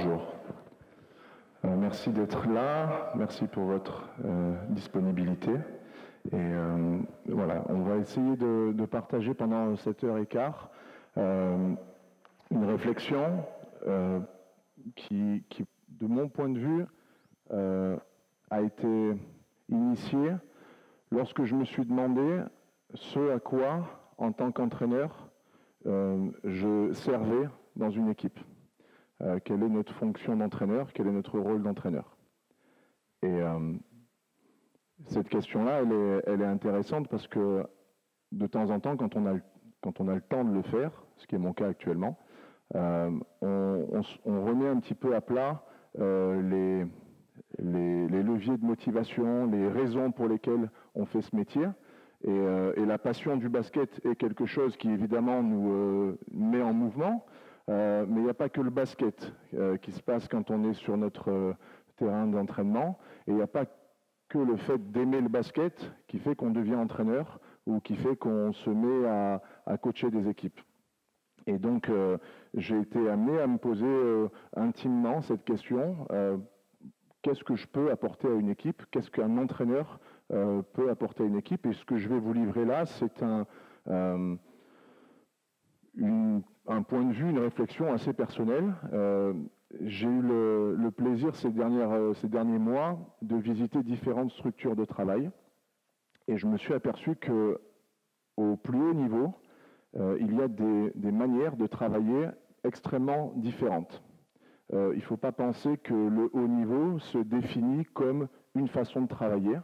Bonjour. Merci d'être là, merci pour votre disponibilité. Et voilà, on va essayer de partager pendant 7h15 une réflexion qui, de mon point de vue, a été initiée lorsque je me suis demandé ce à quoi, en tant qu'entraîneur, je servais dans une équipe. Quelle est notre fonction d'entraîneur, quel est notre rôle d'entraîneur. Et cette question-là, elle est intéressante parce que de temps en temps, quand on a le temps de le faire, ce qui est mon cas actuellement, on remet un petit peu à plat les leviers de motivation, les raisons pour lesquelles on fait ce métier. Et la passion du basket est quelque chose qui évidemment nous met en mouvement, mais il n'y a pas que le basket qui se passe quand on est sur notre terrain d'entraînement, et il n'y a pas que le fait d'aimer le basket qui fait qu'on devient entraîneur ou qui fait qu'on se met à coacher des équipes. Et donc j'ai été amené à me poser intimement cette question. Qu'est-ce que je peux apporter à une équipe? Qu'est-ce qu'un entraîneur peut apporter à une équipe? Et ce que je vais vous livrer là, c'est un point de vue, une réflexion assez personnelle. J'ai eu le plaisir ces derniers mois de visiter différentes structures de travail. Et je me suis aperçu qu'au plus haut niveau, il y a des manières de travailler extrêmement différentes. Il ne faut pas penser que le haut niveau se définit comme une façon de travailler,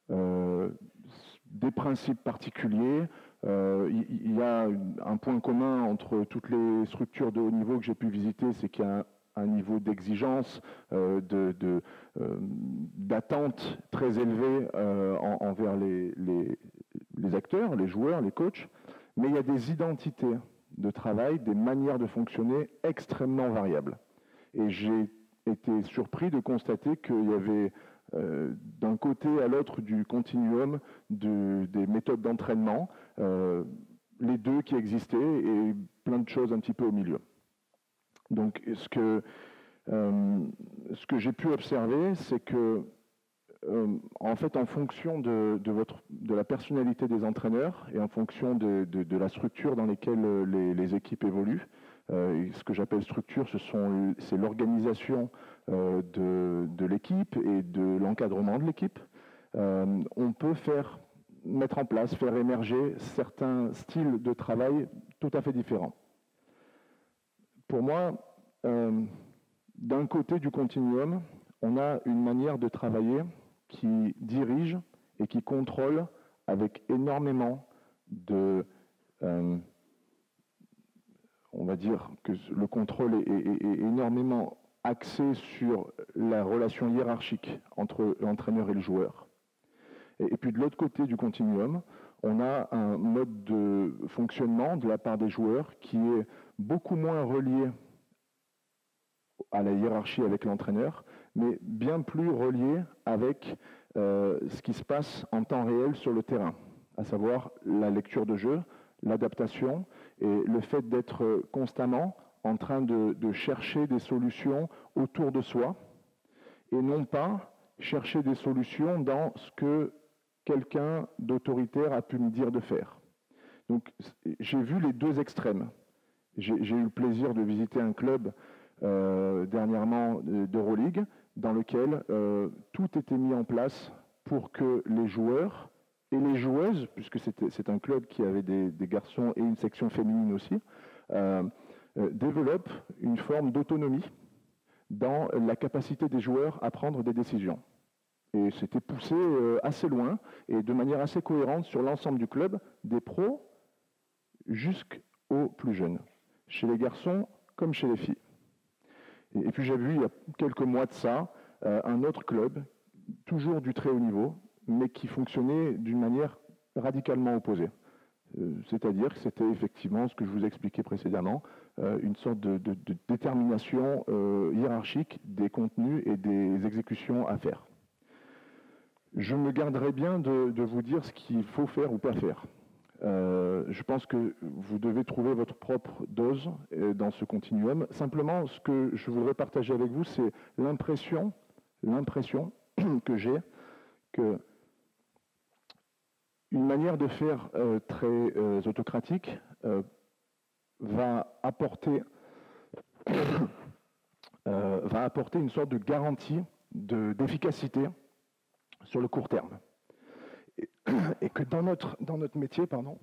des principes particuliers. Il y a un point commun entre toutes les structures de haut niveau que j'ai pu visiter, c'est qu'il y a un niveau d'exigence, d'attente très élevé envers les acteurs, les joueurs, les coachs, mais il y a des identités de travail, des manières de fonctionner extrêmement variables. Et j'ai été surpris de constater qu'il y avait d'un côté à l'autre du continuum des méthodes d'entraînement, les deux qui existaient et plein de choses un petit peu au milieu. Donc ce que j'ai pu observer, c'est que en fait, en fonction de la personnalité des entraîneurs et en fonction de la structure dans laquelle les équipes évoluent, ce que j'appelle structure, c'est l'organisation de l'équipe et de l'encadrement de l'équipe. On peut mettre en place, faire émerger certains styles de travail tout à fait différents. Pour moi, d'un côté du continuum, on a une manière de travailler qui dirige et qui contrôle avec énormément on va dire que le contrôle est énormément axé sur la relation hiérarchique entre l'entraîneur et le joueur. Et puis de l'autre côté du continuum, on a un mode de fonctionnement de la part des joueurs qui est beaucoup moins relié à la hiérarchie avec l'entraîneur, mais bien plus relié avec ce qui se passe en temps réel sur le terrain, à savoir la lecture de jeu, l'adaptation et le fait d'être constamment en train de chercher des solutions autour de soi et non pas chercher des solutions dans ce que quelqu'un d'autoritaire a pu me dire de faire. Donc j'ai vu les deux extrêmes. J'ai eu le plaisir de visiter un club dernièrement d'Euroleague dans lequel tout était mis en place pour que les joueurs et les joueuses, puisque c'est un club qui avait des garçons et une section féminine aussi, développent une forme d'autonomie dans la capacité des joueurs à prendre des décisions. Et c'était poussé assez loin et de manière assez cohérente sur l'ensemble du club, des pros jusqu'aux plus jeunes, chez les garçons comme chez les filles. Et puis j'ai vu il y a quelques mois de ça un autre club, toujours du très haut niveau, mais qui fonctionnait d'une manière radicalement opposée. C'est-à-dire que c'était effectivement ce que je vous expliquais précédemment, une sorte de détermination hiérarchique des contenus et des exécutions à faire. Je me garderai bien de vous dire ce qu'il faut faire ou pas faire. Je pense que vous devez trouver votre propre dose dans ce continuum. Simplement, ce que je voudrais partager avec vous, c'est l'impression que j'ai que une manière de faire très autocratique va apporter une sorte de garantie d'efficacité sur le court terme. Et que dans notre métier, dans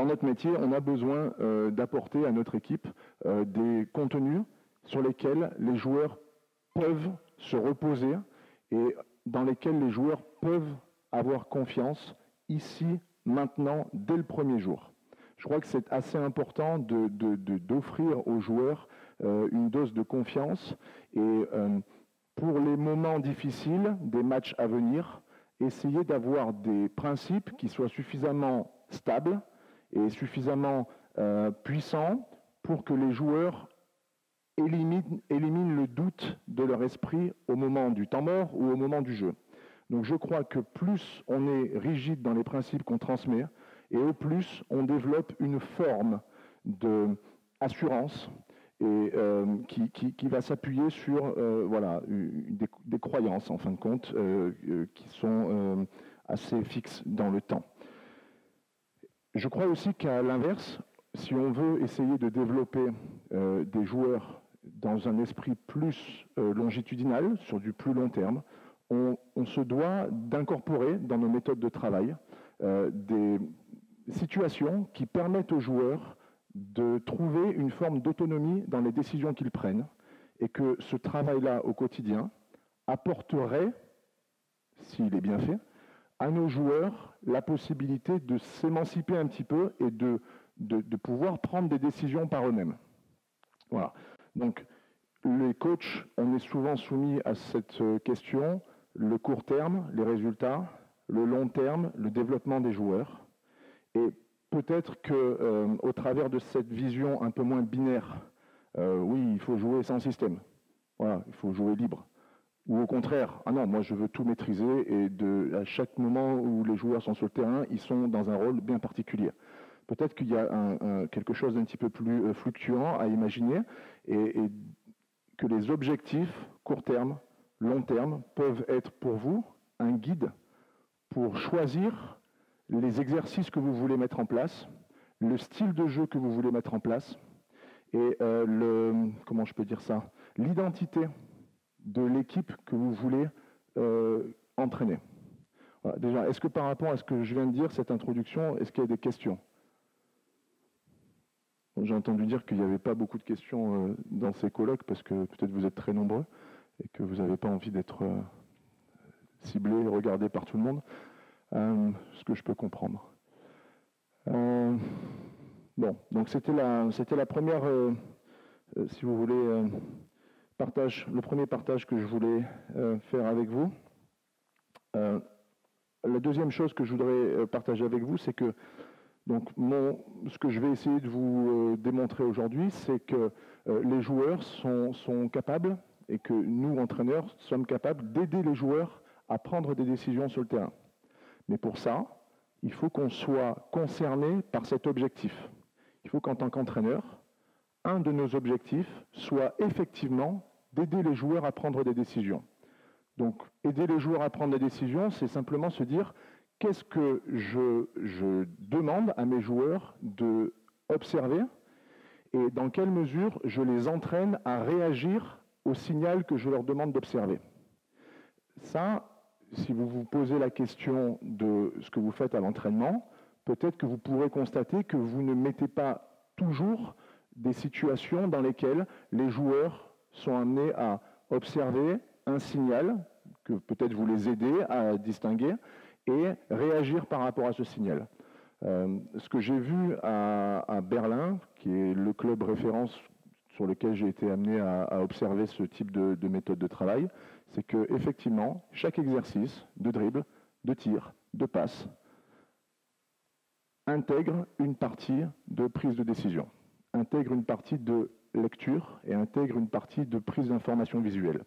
notre métier, on a besoin d'apporter à notre équipe des contenus sur lesquels les joueurs peuvent se reposer et dans lesquels les joueurs peuvent avoir confiance ici, maintenant, dès le premier jour. Je crois que c'est assez important d'offrir aux joueurs une dose de confiance et pour les moments difficiles des matchs à venir, essayer d'avoir des principes qui soient suffisamment stables et suffisamment puissants pour que les joueurs éliminent le doute de leur esprit au moment du temps mort ou au moment du jeu. Donc je crois que plus on est rigide dans les principes qu'on transmet, et au plus on développe une forme d'assurance et qui va s'appuyer sur voilà, des croyances, en fin de compte, qui sont assez fixes dans le temps. Je crois aussi qu'à l'inverse, si on veut essayer de développer des joueurs dans un esprit plus longitudinal, sur du plus long terme, on se doit d'incorporer dans nos méthodes de travail des situations qui permettent aux joueurs de trouver une forme d'autonomie dans les décisions qu'ils prennent et que ce travail-là au quotidien apporterait, s'il est bien fait, à nos joueurs la possibilité de s'émanciper un petit peu et de pouvoir prendre des décisions par eux-mêmes. Voilà. Donc, les coachs, on est souvent soumis à cette question, le court terme, les résultats, le long terme, le développement des joueurs. Et peut-être qu'au travers de cette vision un peu moins binaire, oui, il faut jouer sans système, voilà, il faut jouer libre. Ou au contraire, ah non, moi je veux tout maîtriser et à chaque moment où les joueurs sont sur le terrain, ils sont dans un rôle bien particulier. Peut-être qu'il y a quelque chose d'un petit peu plus fluctuant à imaginer et que les objectifs court terme, long terme peuvent être pour vous un guide pour choisir les exercices que vous voulez mettre en place, le style de jeu que vous voulez mettre en place et comment je peux dire ça, l'identité de l'équipe que vous voulez entraîner. Voilà. Déjà, est-ce que par rapport à ce que je viens de dire, cette introduction, est-ce qu'il y a des questions? J'ai entendu dire qu'il n'y avait pas beaucoup de questions dans ces colloques parce que peut-être vous êtes très nombreux et que vous n'avez pas envie d'être ciblé et regardé par tout le monde, ce que je peux comprendre. Bon, donc c'était la première, si vous voulez, le premier partage que je voulais faire avec vous. La deuxième chose que je voudrais partager avec vous, c'est que donc ce que je vais essayer de vous démontrer aujourd'hui, c'est que les joueurs sont capables, et que nous, entraîneurs, sommes capables d'aider les joueurs à prendre des décisions sur le terrain. Mais pour ça, il faut qu'on soit concerné par cet objectif. Il faut qu'en tant qu'entraîneur, un de nos objectifs soit effectivement d'aider les joueurs à prendre des décisions. Donc, aider les joueurs à prendre des décisions, c'est simplement se dire qu'est-ce que je demande à mes joueurs d'observer et dans quelle mesure je les entraîne à réagir au signal que je leur demande d'observer. Ça, si vous vous posez la question de ce que vous faites à l'entraînement, peut-être que vous pourrez constater que vous ne mettez pas toujours des situations dans lesquelles les joueurs sont amenés à observer un signal, que peut-être vous les aidez à distinguer, et réagir par rapport à ce signal. Ce que j'ai vu à Berlin, qui est le club référence sur lequel j'ai été amené à observer ce type de méthode de travail, c'est qu'effectivement, chaque exercice de dribble, de tir, de passe, intègre une partie de prise de décision, intègre une partie de lecture et intègre une partie de prise d'information visuelle.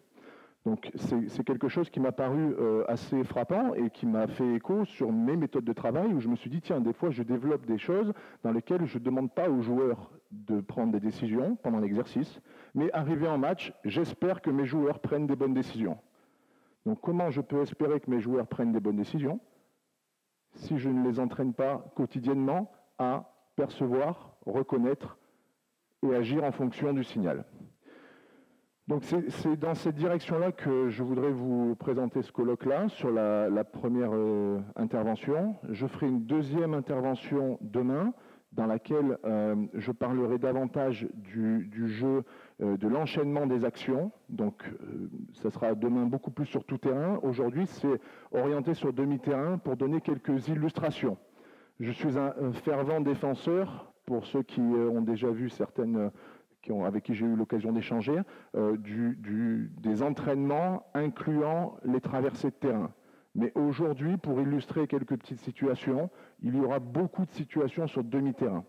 Donc c'est quelque chose qui m'a paru assez frappant et qui m'a fait écho sur mes méthodes de travail où je me suis dit, tiens, des fois je développe des choses dans lesquelles je ne demande pas aux joueurs de prendre des décisions pendant l'exercice, mais arrivé en match, j'espère que mes joueurs prennent des bonnes décisions. Donc comment je peux espérer que mes joueurs prennent des bonnes décisions si je ne les entraîne pas quotidiennement à percevoir, reconnaître et agir en fonction du signal? Donc c'est dans cette direction-là que je voudrais vous présenter ce colloque-là sur la première intervention. Je ferai une deuxième intervention demain dans laquelle je parlerai davantage du jeu, de l'enchaînement des actions. Donc ça sera demain beaucoup plus sur tout terrain. Aujourd'hui, c'est orienté sur demi-terrain pour donner quelques illustrations. Je suis un fervent défenseur, pour ceux qui ont déjà vu certaines... avec qui j'ai eu l'occasion d'échanger, des entraînements incluant les traversées de terrain. Mais aujourd'hui, pour illustrer quelques petites situations, il y aura beaucoup de situations sur demi-terrain.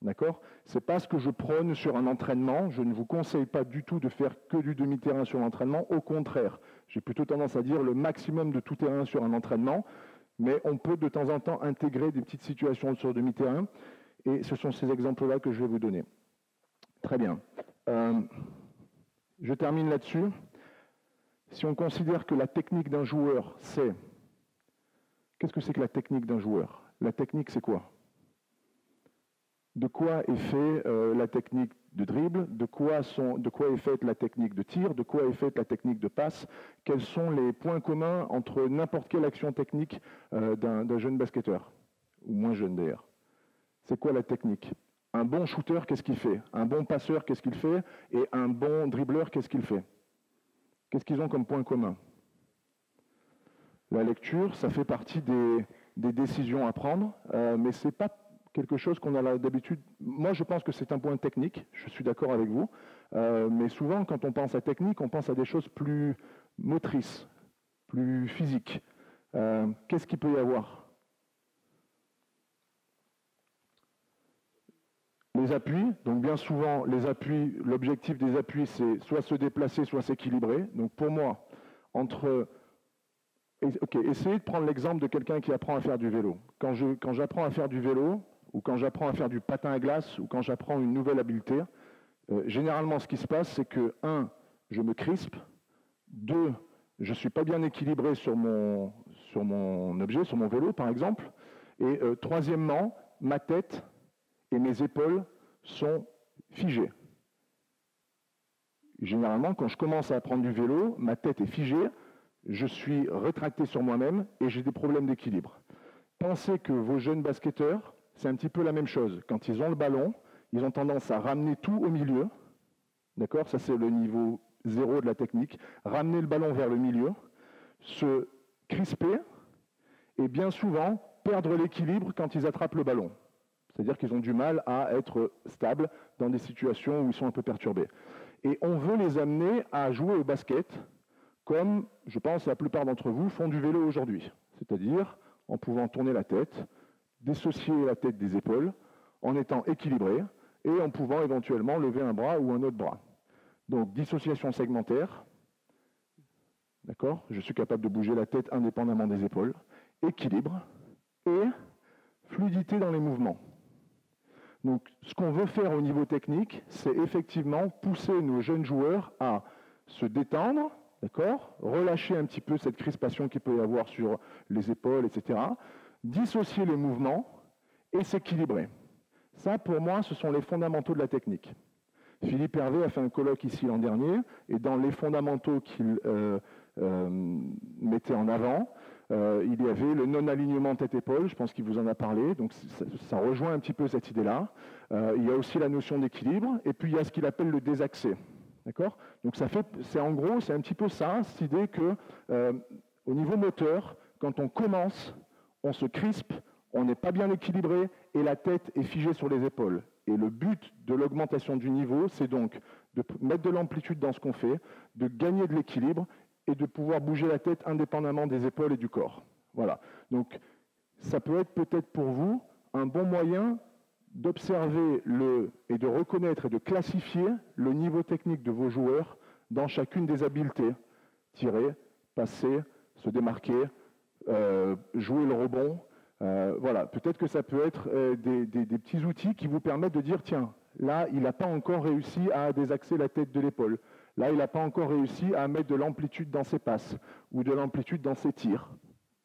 D'accord ? Ce n'est pas ce que je prône sur un entraînement. Je ne vous conseille pas du tout de faire que du demi-terrain sur l'entraînement. Au contraire, j'ai plutôt tendance à dire le maximum de tout terrain sur un entraînement. Mais on peut de temps en temps intégrer des petites situations sur demi-terrain. Et ce sont ces exemples-là que je vais vous donner. Très bien. Je termine là-dessus. Si on considère que la technique d'un joueur, c'est... Qu'est-ce que c'est que la technique d'un joueur? La technique, c'est quoi? De quoi est faite la technique de dribble? De quoi est faite la technique de tir? De quoi est faite la technique de passe? Quels sont les points communs entre n'importe quelle action technique d'un jeune basketteur? Ou moins jeune d'ailleurs. C'est quoi la technique? Un bon shooter, qu'est-ce qu'il fait? Un bon passeur, qu'est-ce qu'il fait? Et un bon dribbleur, qu'est-ce qu'il fait? Qu'est-ce qu'ils ont comme point commun? La lecture, ça fait partie des décisions à prendre, mais ce n'est pas quelque chose qu'on a d'habitude. Moi, je pense que c'est un point technique, je suis d'accord avec vous, mais souvent, quand on pense à technique, on pense à des choses plus motrices, plus physiques. Qu'est-ce qu'il peut y avoir? Les appuis, donc bien souvent, les appuis, l'objectif des appuis, c'est soit se déplacer, soit s'équilibrer. Donc pour moi, essayez de prendre l'exemple de quelqu'un qui apprend à faire du vélo. Quand j'apprends à faire du vélo, ou quand j'apprends à faire du patin à glace, ou quand j'apprends une nouvelle habileté, généralement ce qui se passe, c'est que, 1, je me crispe, 2, je ne suis pas bien équilibré sur mon objet, sur mon vélo par exemple, et troisièmement, ma tête et mes épaules sont figées. Généralement, quand je commence à apprendre du vélo, ma tête est figée, je suis rétracté sur moi-même et j'ai des problèmes d'équilibre. Pensez que vos jeunes basketteurs, c'est un petit peu la même chose. Quand ils ont le ballon, ils ont tendance à ramener tout au milieu. D'accord? Ça, c'est le niveau 0 de la technique. Ramener le ballon vers le milieu, se crisper et bien souvent perdre l'équilibre quand ils attrapent le ballon. C'est-à-dire qu'ils ont du mal à être stables dans des situations où ils sont un peu perturbés. Et on veut les amener à jouer au basket comme, je pense, la plupart d'entre vous font du vélo aujourd'hui. C'est-à-dire en pouvant tourner la tête, dissocier la tête des épaules, en étant équilibré et en pouvant éventuellement lever un bras ou un autre bras. Donc, dissociation segmentaire, d'accord? Je suis capable de bouger la tête indépendamment des épaules, équilibre et fluidité dans les mouvements. Donc, ce qu'on veut faire au niveau technique, c'est effectivement pousser nos jeunes joueurs à se détendre, d'accord, relâcher un petit peu cette crispation qu'il peut y avoir sur les épaules, etc., dissocier les mouvements et s'équilibrer. Ça, pour moi, ce sont les fondamentaux de la technique. Philippe Hervé a fait un colloque ici l'an dernier, et dans les fondamentaux qu'il mettait en avant, il y avait le non-alignement tête-épaule, je pense qu'il vous en a parlé, donc ça rejoint un petit peu cette idée-là. Il y a aussi la notion d'équilibre, et puis il y a ce qu'il appelle le désaxé. D'accord? Donc en gros, c'est un petit peu ça, cette idée que au niveau moteur, quand on commence, on se crispe, on n'est pas bien équilibré, et la tête est figée sur les épaules. Et le but de l'augmentation du niveau, c'est donc de mettre de l'amplitude dans ce qu'on fait, de gagner de l'équilibre, et de pouvoir bouger la tête indépendamment des épaules et du corps. Voilà. Donc, ça peut être peut-être pour vous un bon moyen d'observer et de reconnaître et de classifier le niveau technique de vos joueurs dans chacune des habiletés tirer, passer, se démarquer, jouer le rebond. Voilà, peut-être que ça peut être des petits outils qui vous permettent de dire, tiens, là, il n'a pas encore réussi à désaxer la tête de l'épaule. Là, il n'a pas encore réussi à mettre de l'amplitude dans ses passes ou de l'amplitude dans ses tirs.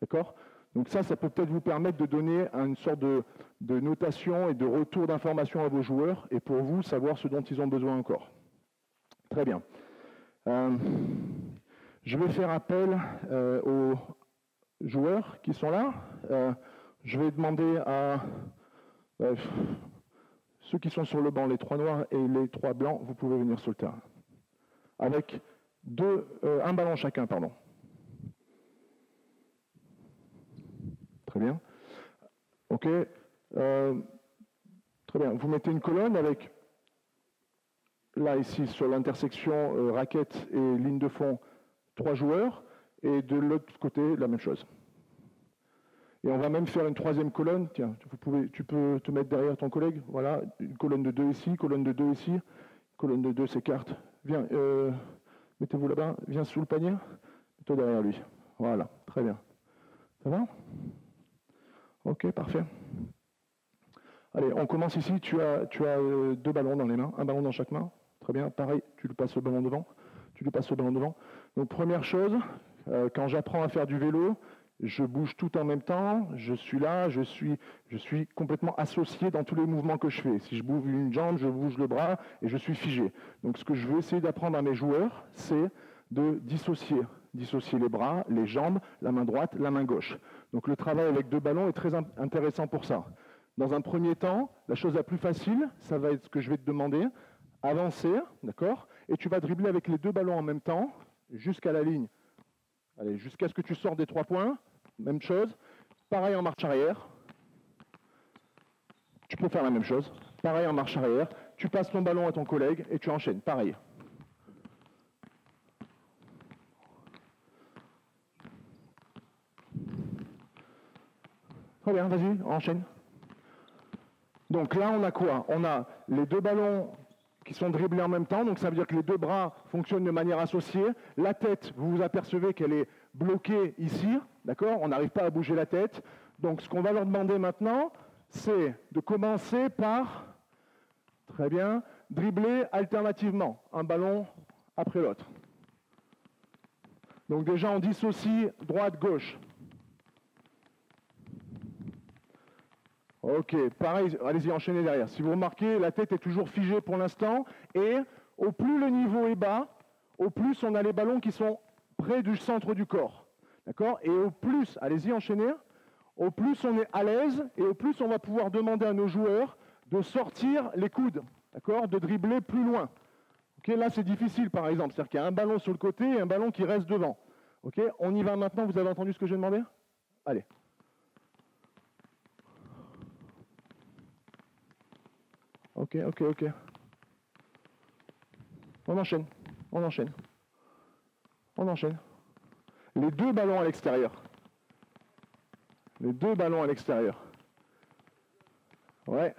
D'accord ? Donc ça peut peut-être vous permettre de donner une sorte de notation et de retour d'information à vos joueurs et pour vous, savoir ce dont ils ont besoin encore. Très bien. Je vais faire appel aux joueurs qui sont là. Je vais demander à ceux qui sont sur le banc, les 3 noirs et les 3 blancs, vous pouvez venir sur le terrain. Avec un ballon chacun, pardon. Très bien. OK. Très bien. Vous mettez une colonne avec, là, ici, sur l'intersection raquette et ligne de fond, 3 joueurs, et de l'autre côté, la même chose. Et on va même faire une 3e colonne. Tiens, tu peux te mettre derrière ton collègue. Voilà, une colonne de 2 ici, colonne de 2 ici. Colonne de 2 s'écarte. Viens, mettez-vous là-bas. Viens sous le panier. Mets-toi derrière lui. Voilà, très bien. Ça va ? OK, parfait. Allez, on commence ici. Tu as 2 ballons dans les mains, un ballon dans chaque main. Très bien, pareil, tu lui passes le ballon devant. Tu lui passes le ballon devant. Donc, première chose, quand j'apprends à faire du vélo, je bouge tout en même temps, je suis là, je suis complètement associé dans tous les mouvements que je fais. Si je bouge une jambe, je bouge le bras et je suis figé. Donc ce que je veux essayer d'apprendre à mes joueurs, c'est de dissocier les bras, les jambes, la main droite, la main gauche. Donc le travail avec 2 ballons est très intéressant pour ça. Dans un premier temps, la chose la plus facile, ça va être ce que je vais te demander, avancer, d'accord ? Et tu vas dribbler avec les 2 ballons en même temps, jusqu'à la ligne. Allez, jusqu'à ce que tu sors des 3 points, même chose. Pareil en marche arrière. Tu peux faire la même chose. Pareil en marche arrière. Tu passes ton ballon à ton collègue et tu enchaînes. Pareil. Très bien, vas-y, enchaîne. Donc là, on a quoi ? On a les 2 ballons qui sont dribblés en même temps, donc ça veut dire que les 2 bras fonctionnent de manière associée. La tête, vous vous apercevez qu'elle est bloquée ici, d'accord ? On n'arrive pas à bouger la tête. Donc ce qu'on va leur demander maintenant, c'est de commencer par, très bien, dribbler alternativement, un ballon après l'autre. Donc déjà, on dissocie droite-gauche. Ok, pareil, allez-y, enchaînez derrière. Si vous remarquez, la tête est toujours figée pour l'instant, et au plus le niveau est bas, au plus on a les ballons qui sont près du centre du corps. D'accord ? Et au plus, allez-y, enchaînez, au plus on est à l'aise, et au plus on va pouvoir demander à nos joueurs de sortir les coudes, d'accord ? De dribbler plus loin. Ok, là c'est difficile par exemple, c'est-à-dire qu'il y a un ballon sur le côté et un ballon qui reste devant. Ok, on y va maintenant, vous avez entendu ce que j'ai demandé ? Allez. Ok. On enchaîne. Les 2 ballons à l'extérieur. Ouais.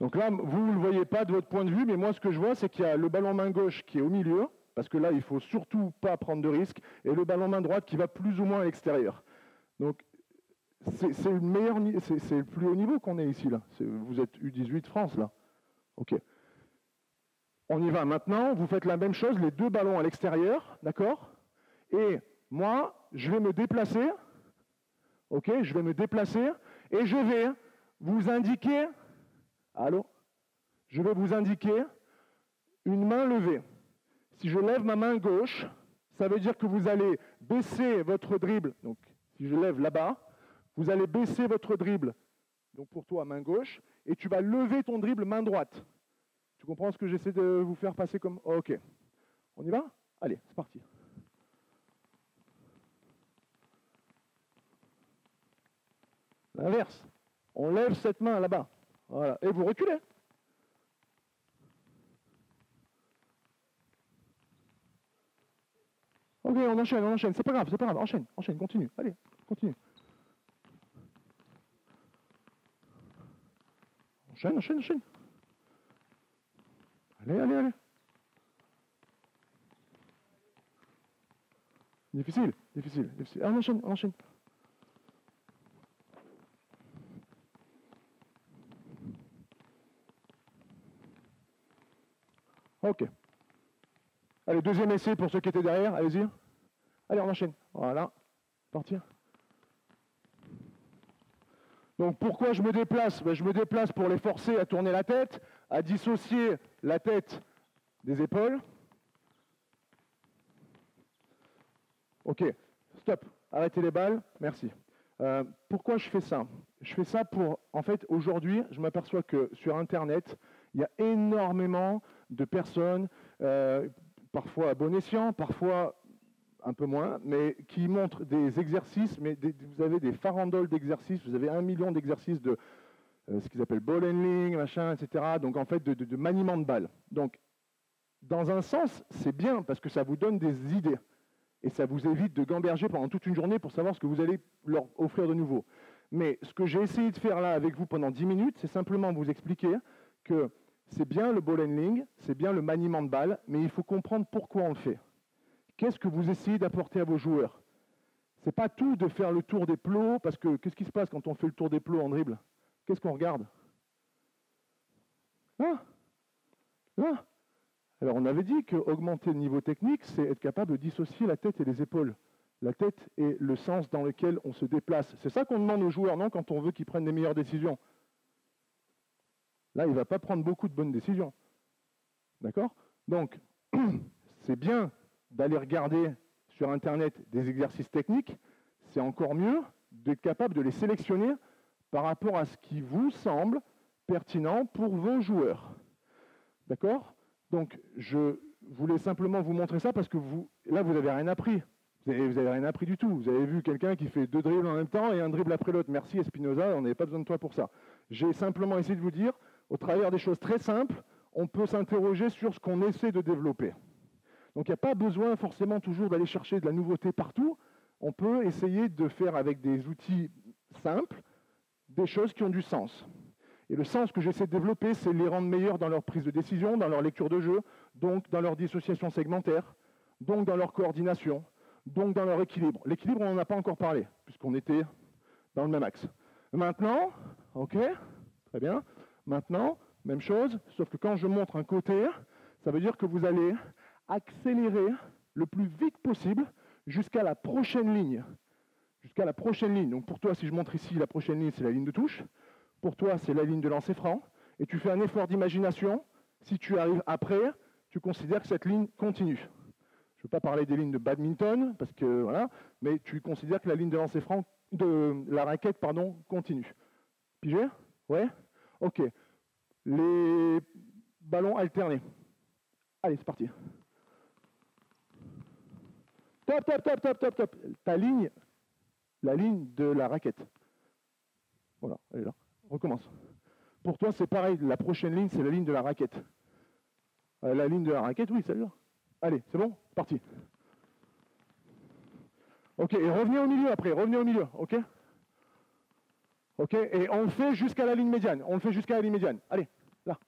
Donc là, vous ne le voyez pas de votre point de vue, mais moi ce que je vois, c'est qu'il y a le ballon main gauche qui est au milieu, parce que là, il ne faut surtout pas prendre de risques, et le ballon main droite qui va plus ou moins à l'extérieur. Donc, c'est le plus haut niveau qu'on est ici, là. Vous êtes U18 France, là. OK. On y va maintenant, vous faites la même chose, les 2 ballons à l'extérieur, d'accord ? Et moi, je vais me déplacer, ok ? Je vais me déplacer et je vais vous indiquer, je vais vous indiquer une main levée. Si je lève ma main gauche, ça veut dire que vous allez baisser votre dribble. Donc, si je lève là-bas, vous allez baisser votre dribble. Donc, pour toi, main gauche, et tu vas lever ton dribble main droite. Tu comprends ce que j'essaie de vous faire passer comme... Ok. On y va ? Allez, c'est parti. L'inverse. On lève cette main là-bas. Voilà. Et vous reculez. Ok, on enchaîne. C'est pas grave. Enchaîne, continue. Allez, continue. Enchaîne. Allez. Difficile, difficile, difficile. Ah, on enchaîne, on enchaîne. Ok. Allez, deuxième essai pour ceux qui étaient derrière, allez-y. Allez, on enchaîne. Voilà, partir. Donc pourquoi je me déplace? Je me déplace pour les forcer à tourner la tête, à dissocier la tête des épaules. Ok, stop, arrêtez les balles, merci. Pourquoi je fais ça? Je fais ça pour, en fait, aujourd'hui, je m'aperçois que sur Internet, il y a énormément de personnes, parfois à bon escient, parfois un peu moins, mais qui montrent des exercices, mais vous avez des farandoles d'exercices, vous avez 1 million d'exercices de ce qu'ils appellent ball handling, machin, etc. Donc en fait, de maniement de balles. Donc, dans un sens, c'est bien, parce que ça vous donne des idées. Et ça vous évite de gamberger pendant toute une journée pour savoir ce que vous allez leur offrir de nouveau. Mais ce que j'ai essayé de faire là avec vous pendant 10 minutes, c'est simplement vous expliquer que c'est bien le ball handling, c'est bien le maniement de balle, mais il faut comprendre pourquoi on le fait. Qu'est-ce que vous essayez d'apporter à vos joueurs? C'est pas tout de faire le tour des plots, parce que qu'est-ce qui se passe quand on fait le tour des plots en dribble? Qu'est-ce qu'on regarde? Hein? Hein? Alors on avait dit qu'augmenter le niveau technique, c'est être capable de dissocier la tête et les épaules. La tête et le sens dans lequel on se déplace. C'est ça qu'on demande aux joueurs, non, quand on veut qu'ils prennent des meilleures décisions. Là, il ne va pas prendre beaucoup de bonnes décisions. D'accord? Donc, c'est bien d'aller regarder sur Internet des exercices techniques. C'est encore mieux d'être capable de les sélectionner par rapport à ce qui vous semble pertinent pour vos joueurs. D'accord? Donc, je voulais simplement vous montrer ça parce que là, vous n'avez rien appris. Vous n'avez rien appris du tout. Vous avez vu quelqu'un qui fait 2 dribbles en même temps et un dribble après l'autre. Merci Espinoza, on n'avait pas besoin de toi pour ça. J'ai simplement essayé de vous dire, au travers des choses très simples, on peut s'interroger sur ce qu'on essaie de développer. Donc, il n'y a pas besoin forcément toujours d'aller chercher de la nouveauté partout. On peut essayer de faire avec des outils simples des choses qui ont du sens. Et le sens que j'essaie de développer, c'est les rendre meilleurs dans leur prise de décision, dans leur lecture de jeu, donc dans leur dissociation segmentaire, donc dans leur coordination, donc dans leur équilibre. L'équilibre, on n'en a pas encore parlé, puisqu'on était dans le même axe. Maintenant, ok, très bien. Maintenant, même chose, sauf que quand je montre un côté, ça veut dire que vous allez accélérer le plus vite possible jusqu'à la prochaine ligne. Jusqu'à la prochaine ligne. Donc pour toi, si je montre ici, la prochaine ligne, c'est la ligne de touche. Pour toi, c'est la ligne de lancer franc. Et tu fais un effort d'imagination. Si tu arrives après, tu considères que cette ligne continue. Je ne veux pas parler des lignes de badminton, parce que voilà, mais tu considères que la ligne de lancer franc, de la raquette, pardon, continue. Pigé? Ouais? Ok. Les ballons alternés. Allez, c'est parti. Top, top, top, top, top, top. Ta ligne, la ligne de la raquette. Voilà, elle est là. Recommence. Pour toi, c'est pareil. La prochaine ligne, c'est la ligne de la raquette. La ligne de la raquette, oui, celle-là. Allez, c'est bon? Parti. Ok, et revenez au milieu après. Revenez au milieu, ok? Ok, et on le fait jusqu'à la ligne médiane. On le fait jusqu'à la ligne médiane. Allez, là.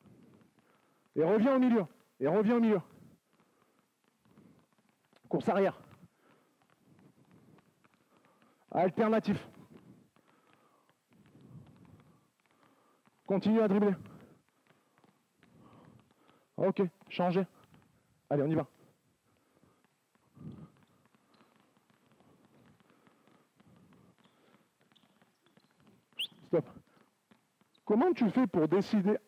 Et reviens au milieu. Et reviens au milieu. Course arrière. Alternatif. Continue à dribbler. Ok, changez. Allez, on y va. Stop. Comment tu fais pour décider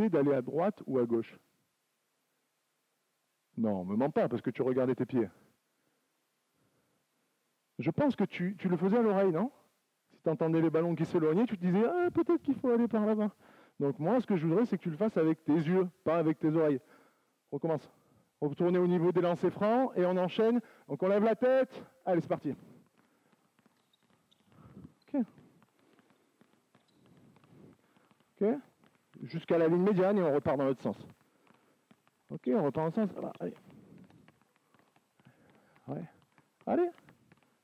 d'aller à droite ou à gauche? Non, me mens pas, parce que tu regardais tes pieds. Je pense que tu le faisais à l'oreille, non? Si tu entendais les ballons qui s'éloignaient, tu te disais « Ah, peut-être qu'il faut aller par là-bas ». Donc moi, ce que je voudrais, c'est que tu le fasses avec tes yeux, pas avec tes oreilles. Recommence. Retournez au niveau des lancers francs et on enchaîne. Donc on lève la tête. Allez, c'est parti. Ok. Ok. Jusqu'à la ligne médiane et on repart dans l'autre sens. Ok, on repart dans le sens. Voilà, allez. Ouais. Allez.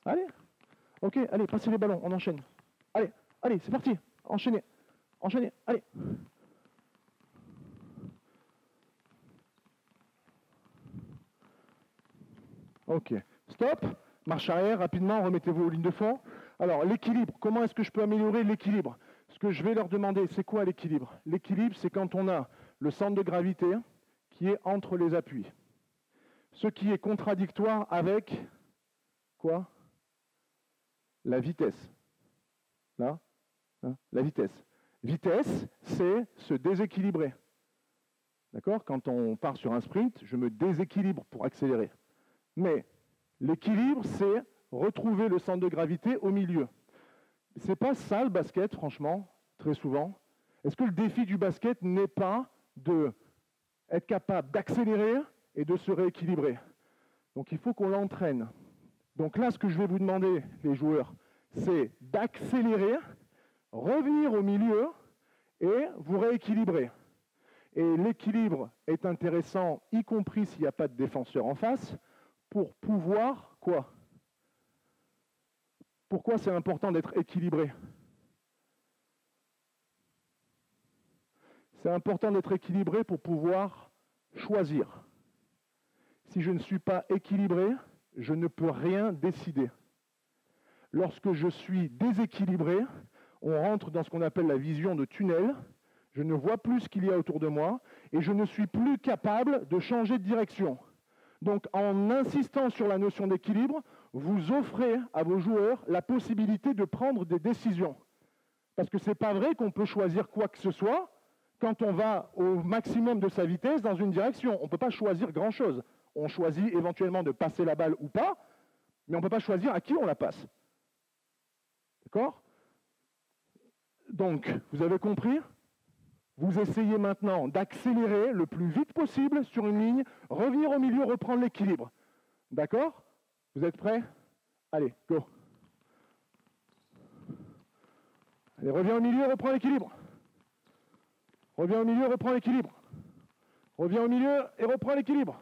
Allez. Ok, allez, passez les ballons, on enchaîne. Allez, allez, c'est parti. Enchaînez. Enchaînez, allez. Ok. Stop. Marche arrière, rapidement, remettez-vous aux lignes de fond. Alors, l'équilibre. Comment est-ce que je peux améliorer l'équilibre? Ce que je vais leur demander, c'est quoi l'équilibre? L'équilibre, c'est quand on a le centre de gravité qui est entre les appuis. Ce qui est contradictoire avec quoi? La vitesse. Là, hein, la vitesse. Vitesse, c'est se déséquilibrer. D'accord? Quand on part sur un sprint, je me déséquilibre pour accélérer. Mais l'équilibre, c'est retrouver le centre de gravité au milieu. C'est pas ça le basket, franchement, très souvent. Est-ce que le défi du basket n'est pas d'être capable d'accélérer et de se rééquilibrer? Donc il faut qu'on l'entraîne. Donc là, ce que je vais vous demander, les joueurs, c'est d'accélérer, revenir au milieu et vous rééquilibrer. Et l'équilibre est intéressant, y compris s'il n'y a pas de défenseur en face, pour pouvoir quoi? Pourquoi c'est important d'être équilibré? C'est important d'être équilibré pour pouvoir choisir. Si je ne suis pas équilibré, je ne peux rien décider. Lorsque je suis déséquilibré, on rentre dans ce qu'on appelle la vision de tunnel. Je ne vois plus ce qu'il y a autour de moi et je ne suis plus capable de changer de direction. Donc, en insistant sur la notion d'équilibre, vous offrez à vos joueurs la possibilité de prendre des décisions. Parce que ce n'est pas vrai qu'on peut choisir quoi que ce soit quand on va au maximum de sa vitesse dans une direction. On ne peut pas choisir grand-chose. On choisit éventuellement de passer la balle ou pas, mais on ne peut pas choisir à qui on la passe. D'accord? Donc, vous avez compris? Vous essayez maintenant d'accélérer le plus vite possible sur une ligne, revenir au milieu, reprendre l'équilibre. D'accord? Vous êtes prêts? Allez, go. Allez, reviens au milieu, reprends l'équilibre. Reviens au milieu, reprends l'équilibre. Reviens au milieu et reprends l'équilibre.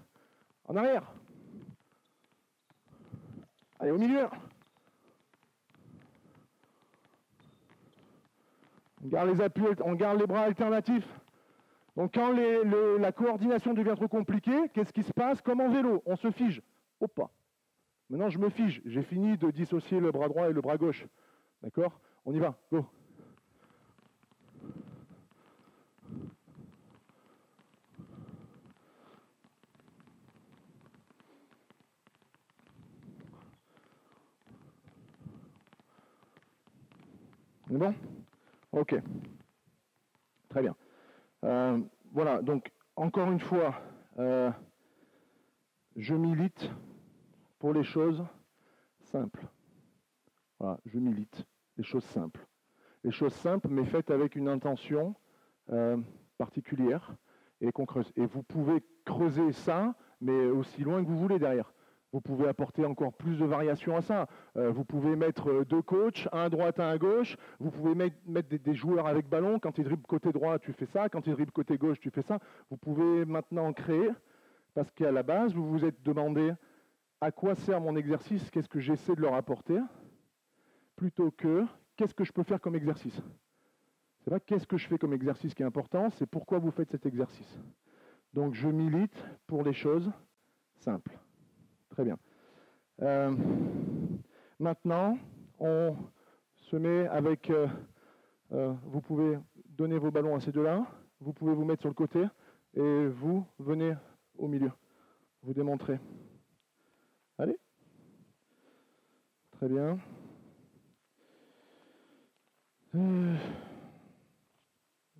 En arrière. Allez, au milieu. On garde les appuis, on garde les bras alternatifs. Donc quand la coordination devient trop compliquée, qu'est-ce qui se passe? Comme en vélo, on se fige. Hop. Maintenant, je me fige. J'ai fini de dissocier le bras droit et le bras gauche. D'accord? On y va. Go. C'est bon? Ok. Très bien. Voilà, donc, encore une fois, je milite pour les choses simples. Voilà, je milite. Les choses simples. Les choses simples, mais faites avec une intention particulière et qu'on creuse. Et vous pouvez creuser ça, mais aussi loin que vous voulez derrière. Vous pouvez apporter encore plus de variations à ça. Vous pouvez mettre deux coachs, un à droite, un à gauche. Vous pouvez mettre des joueurs avec ballon. Quand ils dribblent côté droit, tu fais ça. Quand ils dribblent côté gauche, tu fais ça. Vous pouvez maintenant créer, parce qu'à la base, vous vous êtes demandé à quoi sert mon exercice, qu'est-ce que j'essaie de leur apporter, plutôt que qu'est-ce que je peux faire comme exercice. C'est pas qu'est-ce que je fais comme exercice qui est important, c'est pourquoi vous faites cet exercice. Donc je milite pour les choses simples. Très bien. Maintenant, on se met avec... vous pouvez donner vos ballons à ces deux-là, vous pouvez vous mettre sur le côté, et vous venez au milieu. Vous démontrez. Allez. Très bien. Je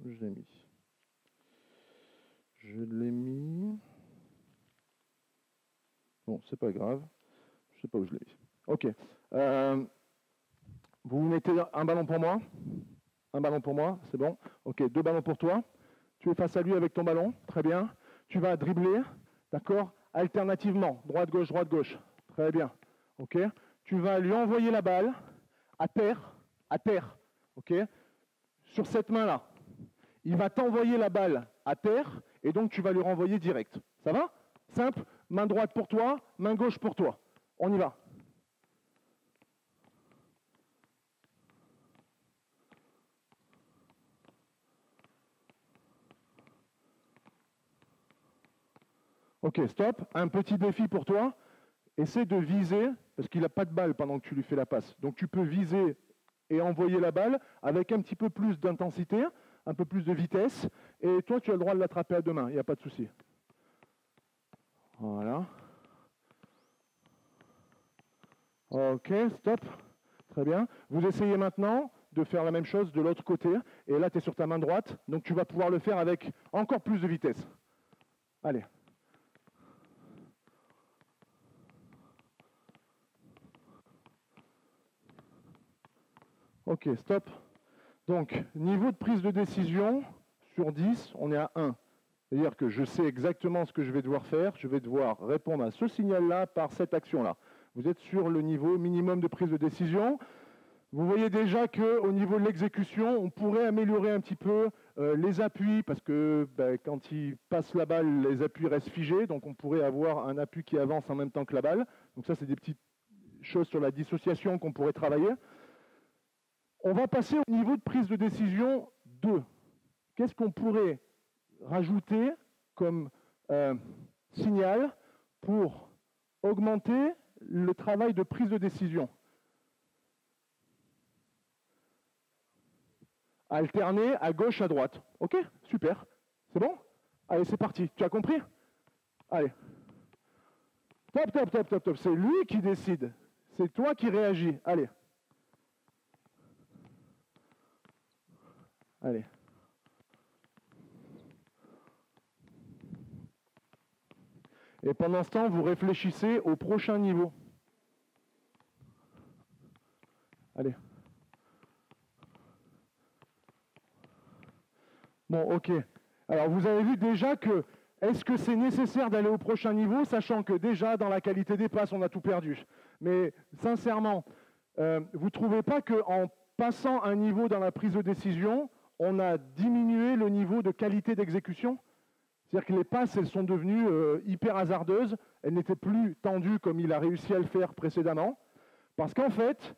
l'ai mis. Je l'ai mis. Bon, c'est pas grave. Je sais pas où je l'ai mis. Ok. Vous mettez un ballon pour moi. Un ballon pour moi, c'est bon. Ok, deux ballons pour toi. Tu es face à lui avec ton ballon. Très bien. Tu vas dribbler, d'accord, alternativement. Droite-gauche, droite-gauche. Très bien. Ok. Tu vas lui envoyer la balle à terre. À terre. Ok. Sur cette main-là. Il va t'envoyer la balle à terre et donc tu vas lui renvoyer direct. Ça va? Simple, main droite pour toi, main gauche pour toi. On y va. Ok, stop. Un petit défi pour toi. essaie de viser, parce qu'il n'a pas de balle pendant que tu lui fais la passe. Donc tu peux viser et envoyer la balle avec un petit peu plus d'intensité, un peu plus de vitesse, et toi tu as le droit de l'attraper à deux mains, il n'y a pas de souci. Voilà. Ok, stop. Très bien. Vous essayez maintenant de faire la même chose de l'autre côté, et là tu es sur ta main droite, donc tu vas pouvoir le faire avec encore plus de vitesse. Allez. Ok, stop. Donc, niveau de prise de décision, sur 10, on est à 1. C'est-à-dire que je sais exactement ce que je vais devoir faire. Je vais devoir répondre à ce signal-là par cette action-là. Vous êtes sur le niveau minimum de prise de décision. Vous voyez déjà qu'au niveau de l'exécution, on pourrait améliorer un petit peu les appuis, parce que quand il passe la balle, les appuis restent figés. Donc, on pourrait avoir un appui qui avance en même temps que la balle. Donc ça, c'est des petites choses sur la dissociation qu'on pourrait travailler. On va passer au niveau de prise de décision 2. Qu'est-ce qu'on pourrait rajouter comme signal pour augmenter le travail de prise de décision? Alterner à gauche, à droite. Ok, super. C'est bon? Allez, c'est parti. Tu as compris? Allez. Top, top, top, top, top. C'est lui qui décide. C'est toi qui réagis. Allez. Allez. Et pendant ce temps, vous réfléchissez au prochain niveau. Allez. Bon, ok. Alors, vous avez vu déjà que, est-ce que c'est nécessaire d'aller au prochain niveau, sachant que déjà, dans la qualité des passes, on a tout perdu. Mais sincèrement, vous ne trouvez pas qu'en passant un niveau dans la prise de décision, on a diminué le niveau de qualité d'exécution? C'est-à-dire que les passes, elles sont devenues hyper hasardeuses, elles n'étaient plus tendues comme il a réussi à le faire précédemment, parce qu'en fait,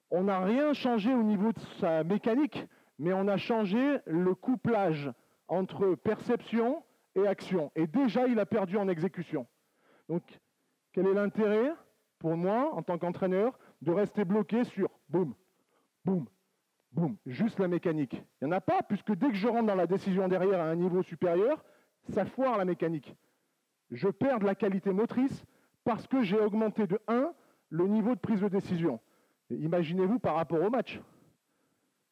on n'a rien changé au niveau de sa mécanique, mais on a changé le couplage entre perception et action. Et déjà, il a perdu en exécution. Donc, quel est l'intérêt, pour moi, en tant qu'entraîneur, de rester bloqué sur boum, boum, boum, juste la mécanique? Il n'y en a pas, puisque dès que je rentre dans la décision derrière à un niveau supérieur, ça foire la mécanique. Je perds de la qualité motrice parce que j'ai augmenté de 1 le niveau de prise de décision. Imaginez-vous par rapport au match.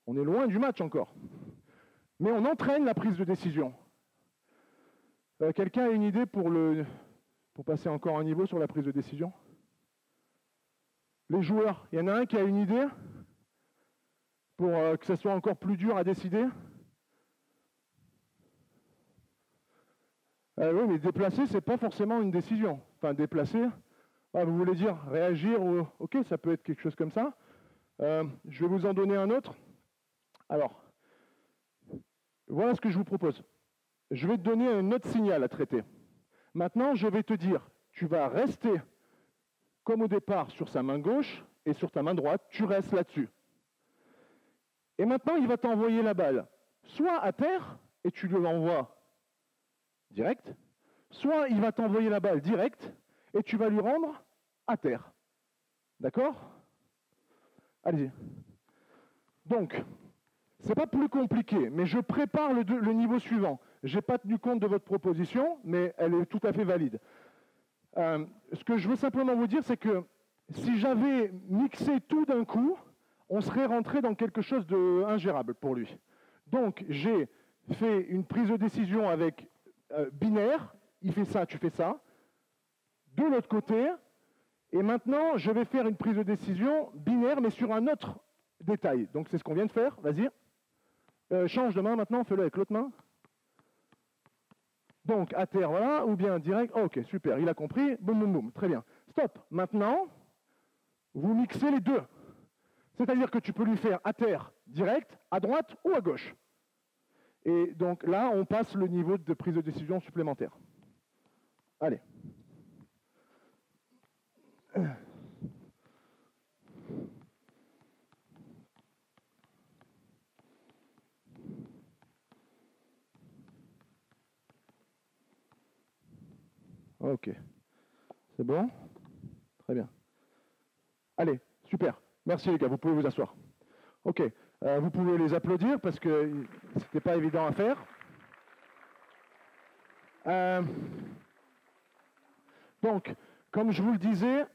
On est loin du match encore. Mais on entraîne la prise de décision. Quelqu'un a une idée pour passer encore un niveau sur la prise de décision? Les joueurs, il y en a un qui a une idée pour que ça soit encore plus dur à décider? Oui, mais déplacer, ce n'est pas forcément une décision. Enfin, déplacer, vous voulez dire réagir ou... Ok, ça peut être quelque chose comme ça. Je vais vous en donner un autre. Alors, voilà ce que je vous propose. Je vais te donner un autre signal à traiter. Maintenant, je vais te dire, tu vas rester comme au départ sur sa main gauche et sur ta main droite, tu restes là-dessus. Et maintenant, il va t'envoyer la balle, soit à terre, et tu lui l'envoies direct, soit il va t'envoyer la balle direct, et tu vas lui rendre à terre. D'accord? Allez-y. Donc, c'est pas plus compliqué, mais je prépare le niveau suivant. Je n'ai pas tenu compte de votre proposition, mais elle est tout à fait valide. Ce que je veux simplement vous dire, c'est que si j'avais mixé tout d'un coup, on serait rentré dans quelque chose d'ingérable pour lui. Donc, j'ai fait une prise de décision avec binaire, il fait ça, tu fais ça, de l'autre côté, et maintenant, je vais faire une prise de décision binaire, mais sur un autre détail. Donc, c'est ce qu'on vient de faire, vas-y. Change de main maintenant, fais-le avec l'autre main. Donc, à terre, voilà, ou bien direct. Oh, ok, super, il a compris. Boum, boum, boum. Très bien. Stop. Maintenant, vous mixez les deux. C'est-à-dire que tu peux lui faire à terre, direct, à droite ou à gauche. Et donc là, on passe le niveau de prise de décision supplémentaire. Allez. Ok. C'est bon? Très bien. Allez, super. Merci les gars, vous pouvez vous asseoir. Ok, vous pouvez les applaudir parce que c'était pas évident à faire. Donc, comme je vous le disais,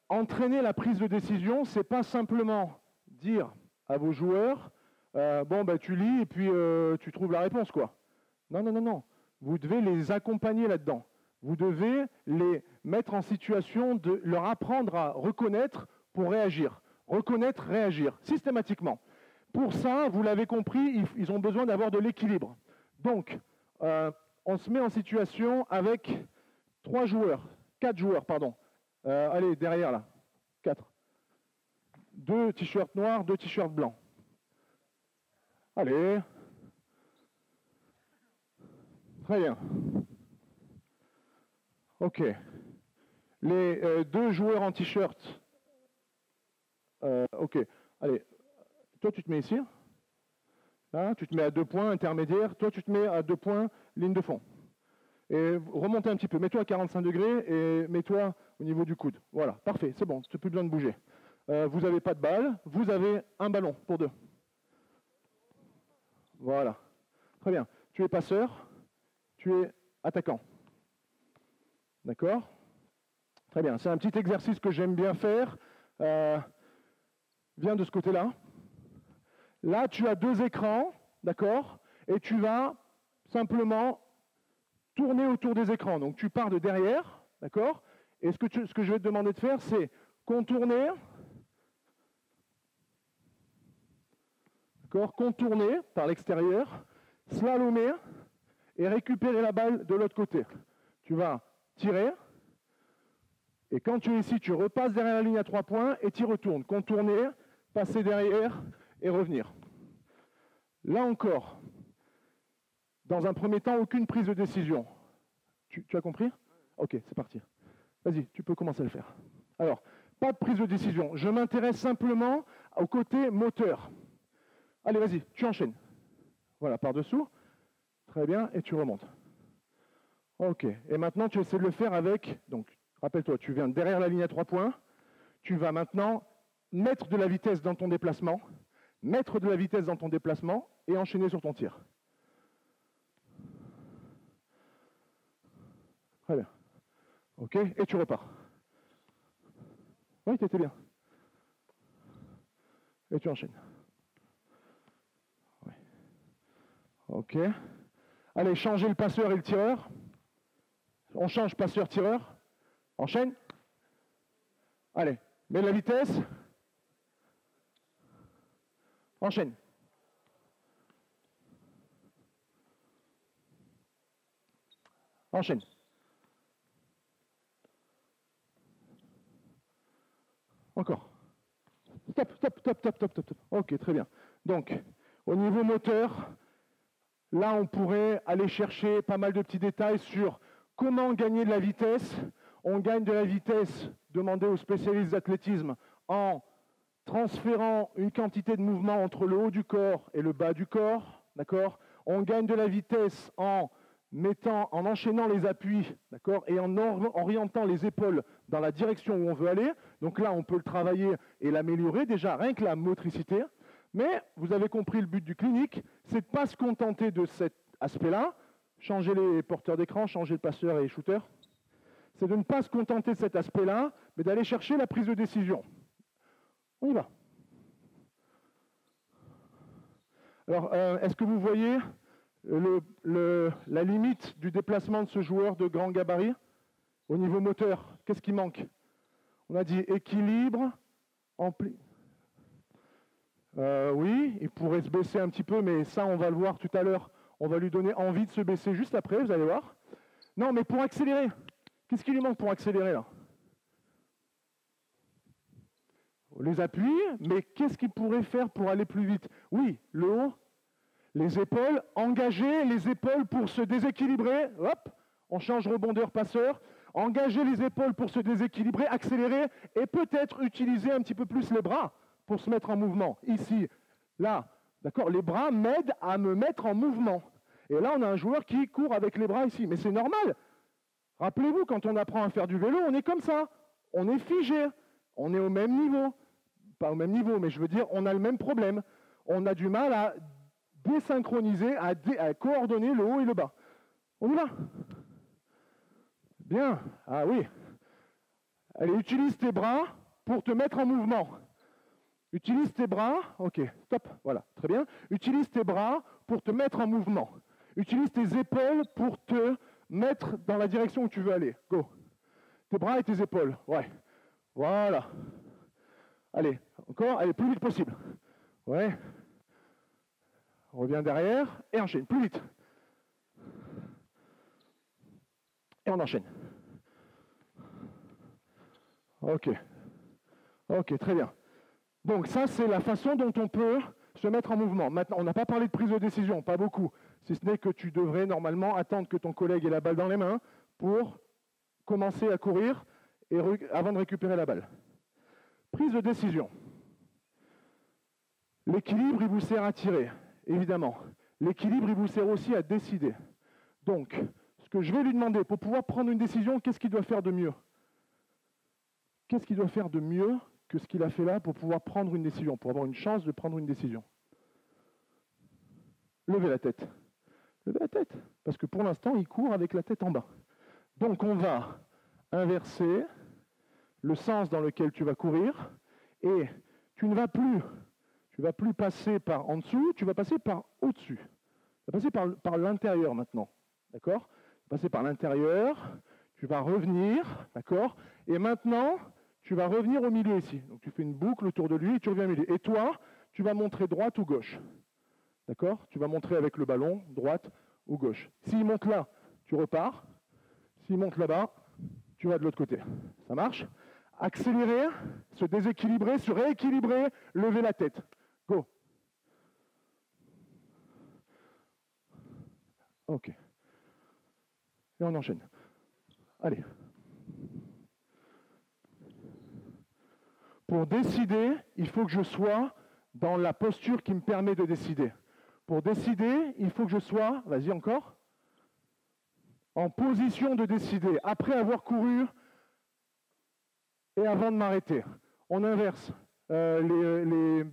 entraîner la prise de décision, c'est pas simplement dire à vos joueurs, bon bah tu lis et puis tu trouves la réponse quoi. Non, non, non, non. Vous devez les accompagner là-dedans. Vous devez les mettre en situation de leur apprendre à reconnaître pour réagir. Reconnaître, réagir, systématiquement. Pour ça, vous l'avez compris, ils ont besoin d'avoir de l'équilibre. Donc, on se met en situation avec 4 joueurs, pardon. Allez, derrière là, 4. 2 t-shirts noirs, 2 t-shirts blancs. Allez. Très bien. Ok. Les 2 joueurs en t-shirt. Ok. Allez. Toi, tu te mets ici. Là, tu te mets à 2 points intermédiaires. Toi, tu te mets à 2 points ligne de fond. Et remontez un petit peu. Mets-toi à 45 degrés et mets-toi au niveau du coude. Voilà. Parfait. C'est bon. Tu n'as plus besoin de bouger. Vous n'avez pas de balle. Vous avez un ballon pour 2. Voilà. Très bien. Tu es passeur. Tu es attaquant. D'accord? Très bien. C'est un petit exercice que j'aime bien faire. Viens de ce côté-là. Là, tu as 2 écrans, d'accord? Et tu vas simplement tourner autour des écrans. Donc, tu pars de derrière, d'accord? Et ce que je vais te demander de faire, c'est contourner, d'accord? Contourner par l'extérieur, slalomer et récupérer la balle de l'autre côté. Tu vas tirer. Et quand tu es ici, tu repasses derrière la ligne à 3 points et tu retournes. Contourner, passer derrière et revenir. Là encore, dans un premier temps, aucune prise de décision. Tu as compris? Ok, c'est parti. Vas-y, tu peux commencer à le faire. Alors, pas de prise de décision. Je m'intéresse simplement au côté moteur. Allez, vas-y, tu enchaînes. Voilà, par-dessous. Très bien, et tu remontes. Ok, et maintenant tu essaies de le faire avec... Donc, rappelle-toi, tu viens derrière la ligne à 3 points. Tu vas maintenant mettre de la vitesse dans ton déplacement, et enchaîner sur ton tir. Très bien. Ok, et tu repars. Oui, tu étais bien. Et tu enchaînes. Oui. Ok. Allez, changez le passeur et le tireur. On change passeur-tireur. Enchaîne. Allez, mets la vitesse. Enchaîne. Enchaîne. Encore. Stop, stop, stop, stop, stop, stop. Ok, très bien. Donc, au niveau moteur, là, on pourrait aller chercher pas mal de petits détails sur comment gagner de la vitesse. On gagne de la vitesse, demandez aux spécialistes d'athlétisme, en transférant une quantité de mouvement entre le haut du corps et le bas du corps, d'accord? On gagne de la vitesse en enchaînant les appuis, d'accord? Et en orientant les épaules dans la direction où on veut aller. Donc là, on peut le travailler et l'améliorer, déjà rien que la motricité. Mais vous avez compris le but du clinique, c'est de ne pas se contenter de cet aspect-là, changer les porteurs d'écran, changer le passeur et les shooters. C'est de ne pas se contenter de cet aspect-là, mais d'aller chercher la prise de décision. On y va. Alors, est-ce que vous voyez la limite du déplacement de ce joueur de grand gabarit au niveau moteur? Qu'est-ce qui manque? On a dit équilibre, oui, il pourrait se baisser un petit peu, mais ça, on va le voir tout à l'heure. On va lui donner envie de se baisser juste après, vous allez voir. Non, mais pour accélérer. Qu'est-ce qui lui manque pour accélérer, là? Les appuis, mais qu'est-ce qu'il pourrait faire pour aller plus vite? Oui, le haut, les épaules, engager les épaules pour se déséquilibrer. Hop, on change rebondeur-passeur. Engager les épaules pour se déséquilibrer, accélérer, et peut-être utiliser un petit peu plus les bras pour se mettre en mouvement. Ici, là, d'accord? Les bras m'aident à me mettre en mouvement. Et là, on a un joueur qui court avec les bras ici. Mais c'est normal. Rappelez-vous, quand on apprend à faire du vélo, on est comme ça. On est figé, on est au même niveau. Pas au même niveau, mais je veux dire, on a le même problème. On a du mal à désynchroniser, à coordonner le haut et le bas. On y va? Bien. Ah oui. Allez, utilise tes bras pour te mettre en mouvement. Utilise tes bras. Ok, stop. Voilà, très bien. Utilise tes bras pour te mettre en mouvement. Utilise tes épaules pour te mettre dans la direction où tu veux aller. Go. Tes bras et tes épaules. Ouais. Voilà. Allez, encore. Allez, plus vite possible. Ouais. Reviens derrière et enchaîne. Plus vite. Et on enchaîne. Ok. Ok, très bien. Donc ça, c'est la façon dont on peut se mettre en mouvement. Maintenant, on n'a pas parlé de prise de décision, pas beaucoup. Si ce n'est que tu devrais normalement attendre que ton collègue ait la balle dans les mains pour commencer à courir et avant de récupérer la balle. Prise de décision. L'équilibre, il vous sert à tirer, évidemment. L'équilibre, il vous sert aussi à décider. Donc, ce que je vais lui demander, pour pouvoir prendre une décision, qu'est-ce qu'il doit faire de mieux? Qu'est-ce qu'il doit faire de mieux que ce qu'il a fait là pour pouvoir prendre une décision, pour avoir une chance de prendre une décision? Levez la tête. Levez la tête. Parce que pour l'instant, il court avec la tête en bas. Donc, on va inverser le sens dans lequel tu vas courir et tu ne vas plus passer par en dessous, tu vas passer par au-dessus. Tu vas passer par l'intérieur maintenant. D'accord? Tu vas passer par l'intérieur, tu vas revenir, d'accord? Et maintenant, tu vas revenir au milieu ici. Donc tu fais une boucle autour de lui et tu reviens au milieu. Et toi, tu vas montrer droite ou gauche. D'accord? Tu vas montrer avec le ballon, droite ou gauche. S'il monte là, tu repars. S'il monte là-bas, tu vas de l'autre côté. Ça marche? Accélérer, se déséquilibrer, se rééquilibrer, lever la tête. Go. Ok. Et on enchaîne. Allez. Pour décider, il faut que je sois dans la posture qui me permet de décider. Pour décider, il faut que je sois, vas-y encore, en position de décider, après avoir couru et avant de m'arrêter. On inverse. Les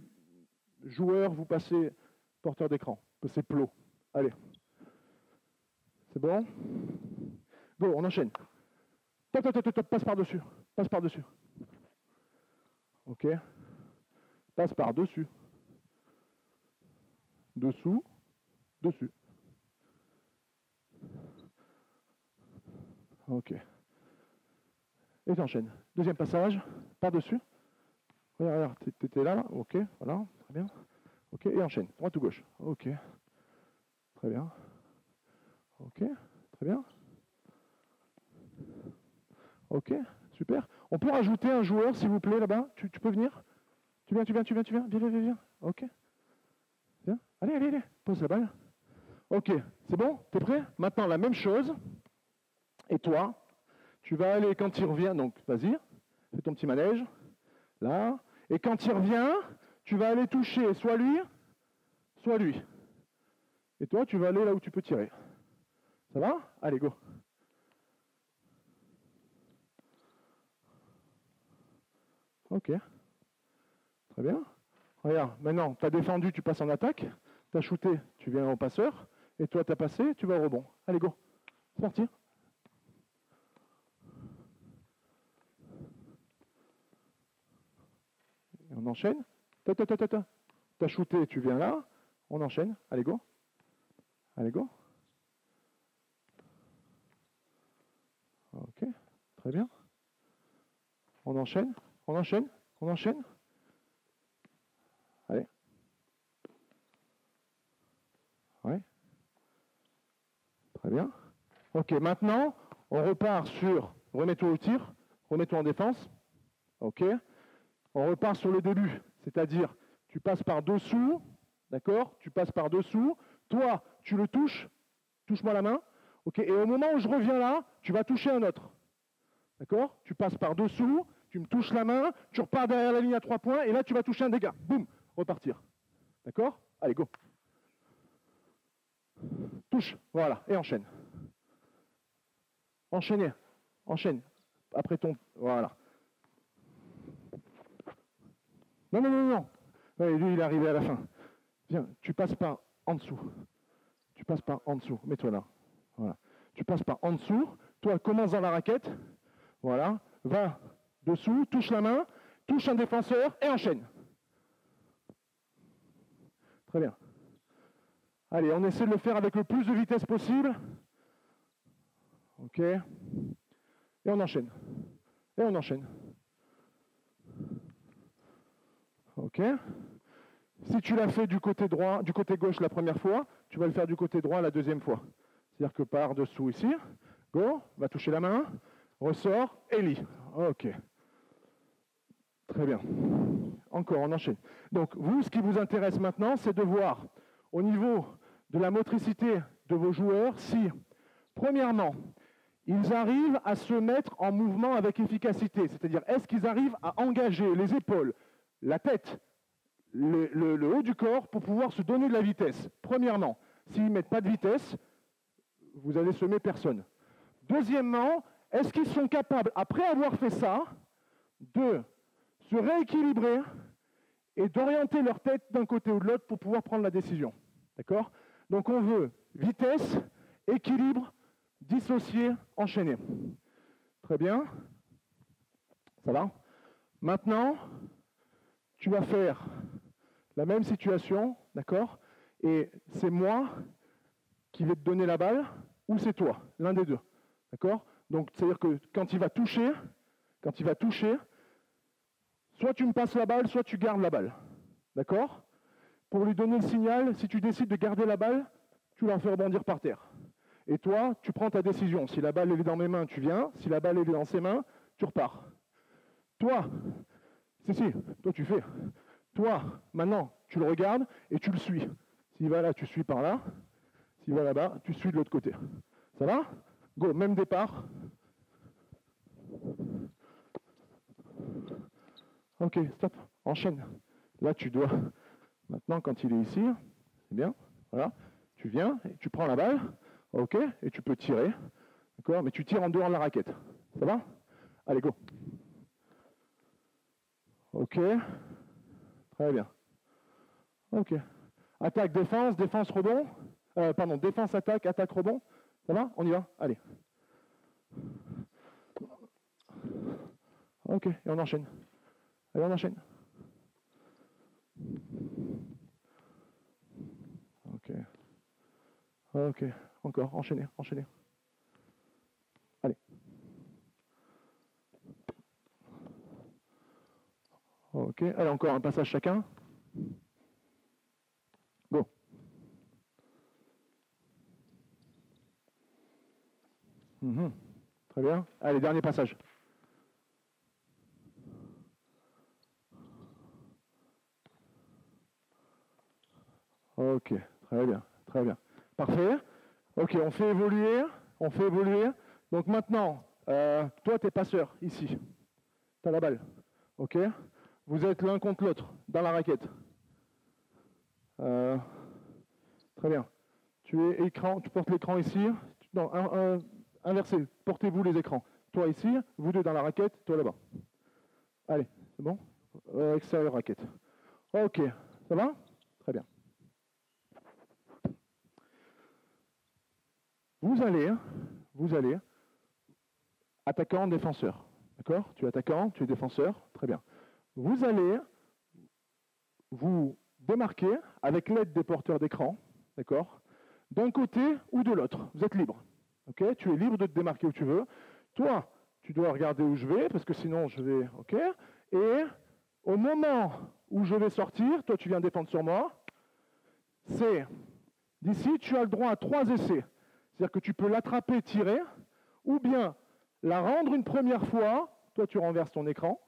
joueurs, vous passez porteur d'écran, c'est plot. Allez. C'est bon? Go, on enchaîne. Top, top, top, top, passe par-dessus. Passe par-dessus. Ok. Passe par-dessus. Dessous. Dessus. Ok. Et t'enchaînes. Deuxième passage. Par-dessus. Regarde, t'étais là, là. Ok, voilà. Très bien. Ok, et enchaîne. Droite ou gauche. Ok. Très bien. Ok, très bien. Ok, super. On peut rajouter un joueur, s'il vous plaît, là-bas? Tu peux venir? Tu viens. Viens. Ok. Viens. Allez. Pose la balle. Ok, c'est bon? T'es prêt? Maintenant, la même chose. Et toi, tu vas aller quand il revient, donc vas-y, fais ton petit manège. Là. Et quand il revient, tu vas aller toucher soit lui, soit lui. Et toi, tu vas aller là où tu peux tirer. Ça va? Allez, go. Ok. Très bien. Regarde, maintenant, tu as défendu, tu passes en attaque. Tu as shooté, tu viens au passeur. Et toi, tu as passé, tu vas au rebond. Allez, go. C'est parti. Et on enchaîne. Tu as shooté, tu viens là. On enchaîne. Allez, go. Allez, go. Ok. Très bien. On enchaîne. Allez. Ouais. Très bien. Ok, maintenant, on repart sur remets-toi au tir, remets-toi en défense. Ok. On repart sur le début, c'est-à-dire tu passes par dessous, d'accord? Tu passes par dessous. Toi, tu le touches, touche-moi la main. Ok. Et au moment où je reviens là, tu vas toucher un autre. D'accord? Tu passes par dessous, tu me touches la main, tu repars derrière la ligne à 3 points, et là tu vas toucher un dégât. Boum, repartir. D'accord? Allez, go. Touche, voilà, et enchaîne. Enchaîne. Après ton... Voilà. Non, non, non, non. Ouais, lui, il est arrivé à la fin. Viens, tu passes par en dessous. Tu passes par en dessous. Mets-toi là. Voilà. Tu passes par en dessous. Toi, commence dans la raquette. Voilà. Va dessous, touche la main, touche un défenseur et enchaîne. Très bien. Allez, on essaie de le faire avec le plus de vitesse possible. OK. Et on enchaîne. Et on enchaîne. OK. Si tu l'as fait du côté droit, du côté gauche la première fois, tu vas le faire du côté droit la deuxième fois. C'est-à-dire que par dessous ici, go, va toucher la main, ressort et lit. OK. Très bien. Encore, on enchaîne. Donc, vous, ce qui vous intéresse maintenant, c'est de voir au niveau de la motricité de vos joueurs si, premièrement, ils arrivent à se mettre en mouvement avec efficacité. C'est-à-dire, est-ce qu'ils arrivent à engager les épaules, la tête, le haut du corps pour pouvoir se donner de la vitesse. Premièrement, s'ils ne mettent pas de vitesse, vous allez semer personne. Deuxièmement, est-ce qu'ils sont capables, après avoir fait ça, de se rééquilibrer et d'orienter leur tête d'un côté ou de l'autre pour pouvoir prendre la décision. D'accord? Donc on veut vitesse, équilibre, dissocier, enchaîner. Très bien. Ça va? Maintenant, tu vas faire la même situation, d'accord? Et c'est moi qui vais te donner la balle, ou c'est toi, l'un des deux. D'accord? Donc, c'est-à-dire que quand il va toucher, soit tu me passes la balle, soit tu gardes la balle. D'accord? Pour lui donner le signal, si tu décides de garder la balle, tu la fais rebondir par terre. Et toi, tu prends ta décision. Si la balle elle est dans mes mains, tu viens. Si la balle elle est dans ses mains, tu repars. Toi, toi tu fais. Toi, maintenant, tu le regardes et tu le suis. S'il va là, tu suis par là. S'il va là-bas, tu suis de l'autre côté. Ça va? Go, même départ. Ok, stop, enchaîne. Là, tu dois, maintenant, quand il est ici, c'est bien, voilà, tu viens et tu prends la balle, ok, et tu peux tirer, d'accord, mais tu tires en dehors de la raquette. Ça va? Allez, go. Ok, très bien. Ok. Attaque, défense, défense, rebond. Pardon, défense, attaque, attaque, rebond. Ça va? On y va? Allez. Ok, et on enchaîne. Allez, on enchaîne. Ok. Ok, encore, enchaînez, enchaînez. Allez. Ok, allez, encore un passage chacun. Go. Très bien. Allez, dernier passage. Ok, très bien, très bien. Parfait. Ok, on fait évoluer, on fait évoluer. Donc maintenant, toi, t'es passeur, ici. Tu as la balle. Ok. Vous êtes l'un contre l'autre, dans la raquette. Très bien. Tu es écran, tu portes l'écran ici. Non, inversé. Portez-vous les écrans. Toi ici, vous deux dans la raquette, toi là-bas. Allez, c'est bon? Extérieur raquette. Ok, ça va? Très bien. Vous allez, attaquant, défenseur. D'accord? Tu es attaquant, tu es défenseur. Très bien. Vous allez vous démarquer avec l'aide des porteurs d'écran. D'accord? D'un côté ou de l'autre. Vous êtes libre. Ok? Tu es libre de te démarquer où tu veux. Toi, tu dois regarder où je vais, parce que sinon je vais. Ok? Et au moment où je vais sortir, toi tu viens défendre sur moi. C'est d'ici, tu as le droit à 3 essais. C'est-à-dire que tu peux l'attraper, tirer, ou bien la rendre une première fois. Toi, tu renverses ton écran.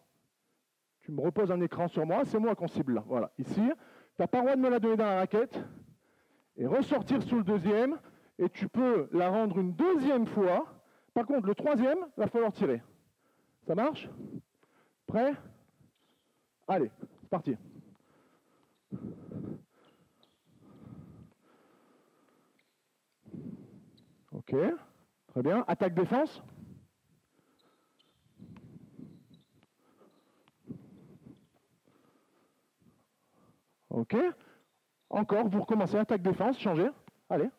Tu me reposes un écran sur moi. C'est moi qu'on cible là. Voilà. Ici, tu n'as pas le droit de me la donner dans la raquette. Et ressortir sous le deuxième. Et tu peux la rendre une deuxième fois. Par contre, le troisième, il va falloir tirer. Ça marche? Prêt? Allez, c'est parti. Ok, très bien. Attaque-défense. OK. Encore, vous recommencez, attaque-défense, changez. Allez.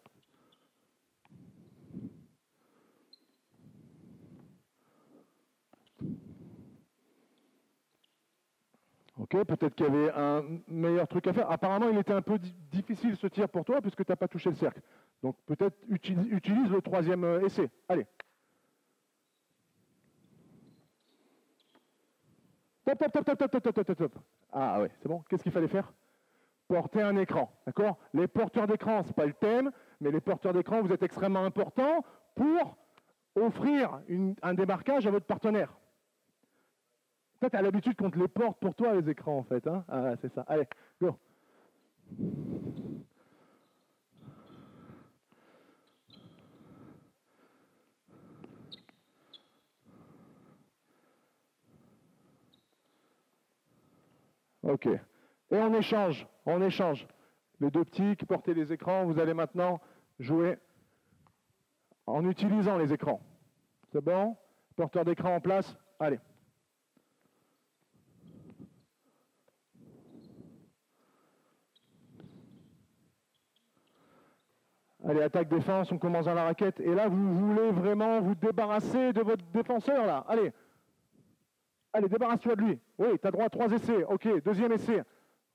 Ok, peut-être qu'il y avait un meilleur truc à faire. Apparemment, il était un peu difficile ce tir pour toi puisque tu n'as pas touché le cercle. Donc peut-être utilise le troisième essai. Allez. Top, top, top, top, top, top, top, top, top. Ah ouais, c'est bon. Qu'est-ce qu'il fallait faire? Porter un écran, d'accord? Les porteurs d'écran, ce n'est pas le thème, mais les porteurs d'écran, vous êtes extrêmement importants pour offrir un démarquage à votre partenaire. Toi, tu as l'habitude qu'on te les porte pour toi, les écrans, en fait. Hein, ah, c'est ça. Allez, go. OK. Et on échange. Les deux petits qui portaient les écrans, vous allez maintenant jouer en utilisant les écrans. C'est bon? Porteur d'écran en place. Allez. Allez, attaque-défense, on commence dans la raquette. Et là, vous voulez vraiment vous débarrasser de votre défenseur, là. Allez. Allez, débarrasse-toi de lui. Oui, tu as droit à 3 essais. OK, deuxième essai.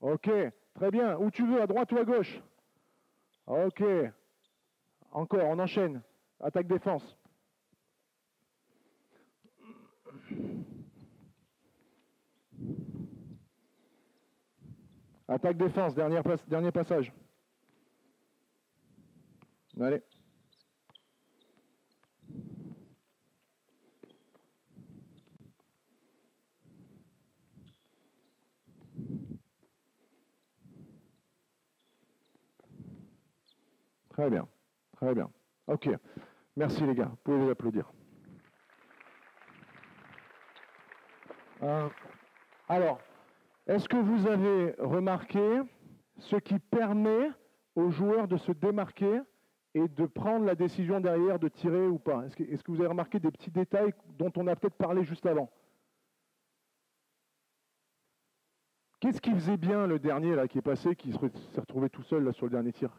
OK, très bien. Où tu veux, à droite ou à gauche? OK. Encore, on enchaîne. Attaque-défense. Attaque-défense, dernier passage. Allez. Très bien, très bien. OK. Merci les gars, vous pouvez les applaudir. Alors, est-ce que vous avez remarqué ce qui permet aux joueurs de se démarquer et de prendre la décision derrière de tirer ou pas? Est-ce que vous avez remarqué des petits détails dont on a peut-être parlé juste avant? Qu'est-ce qui faisait bien le dernier là qui est passé, qui s'est retrouvé tout seul là sur le dernier tir?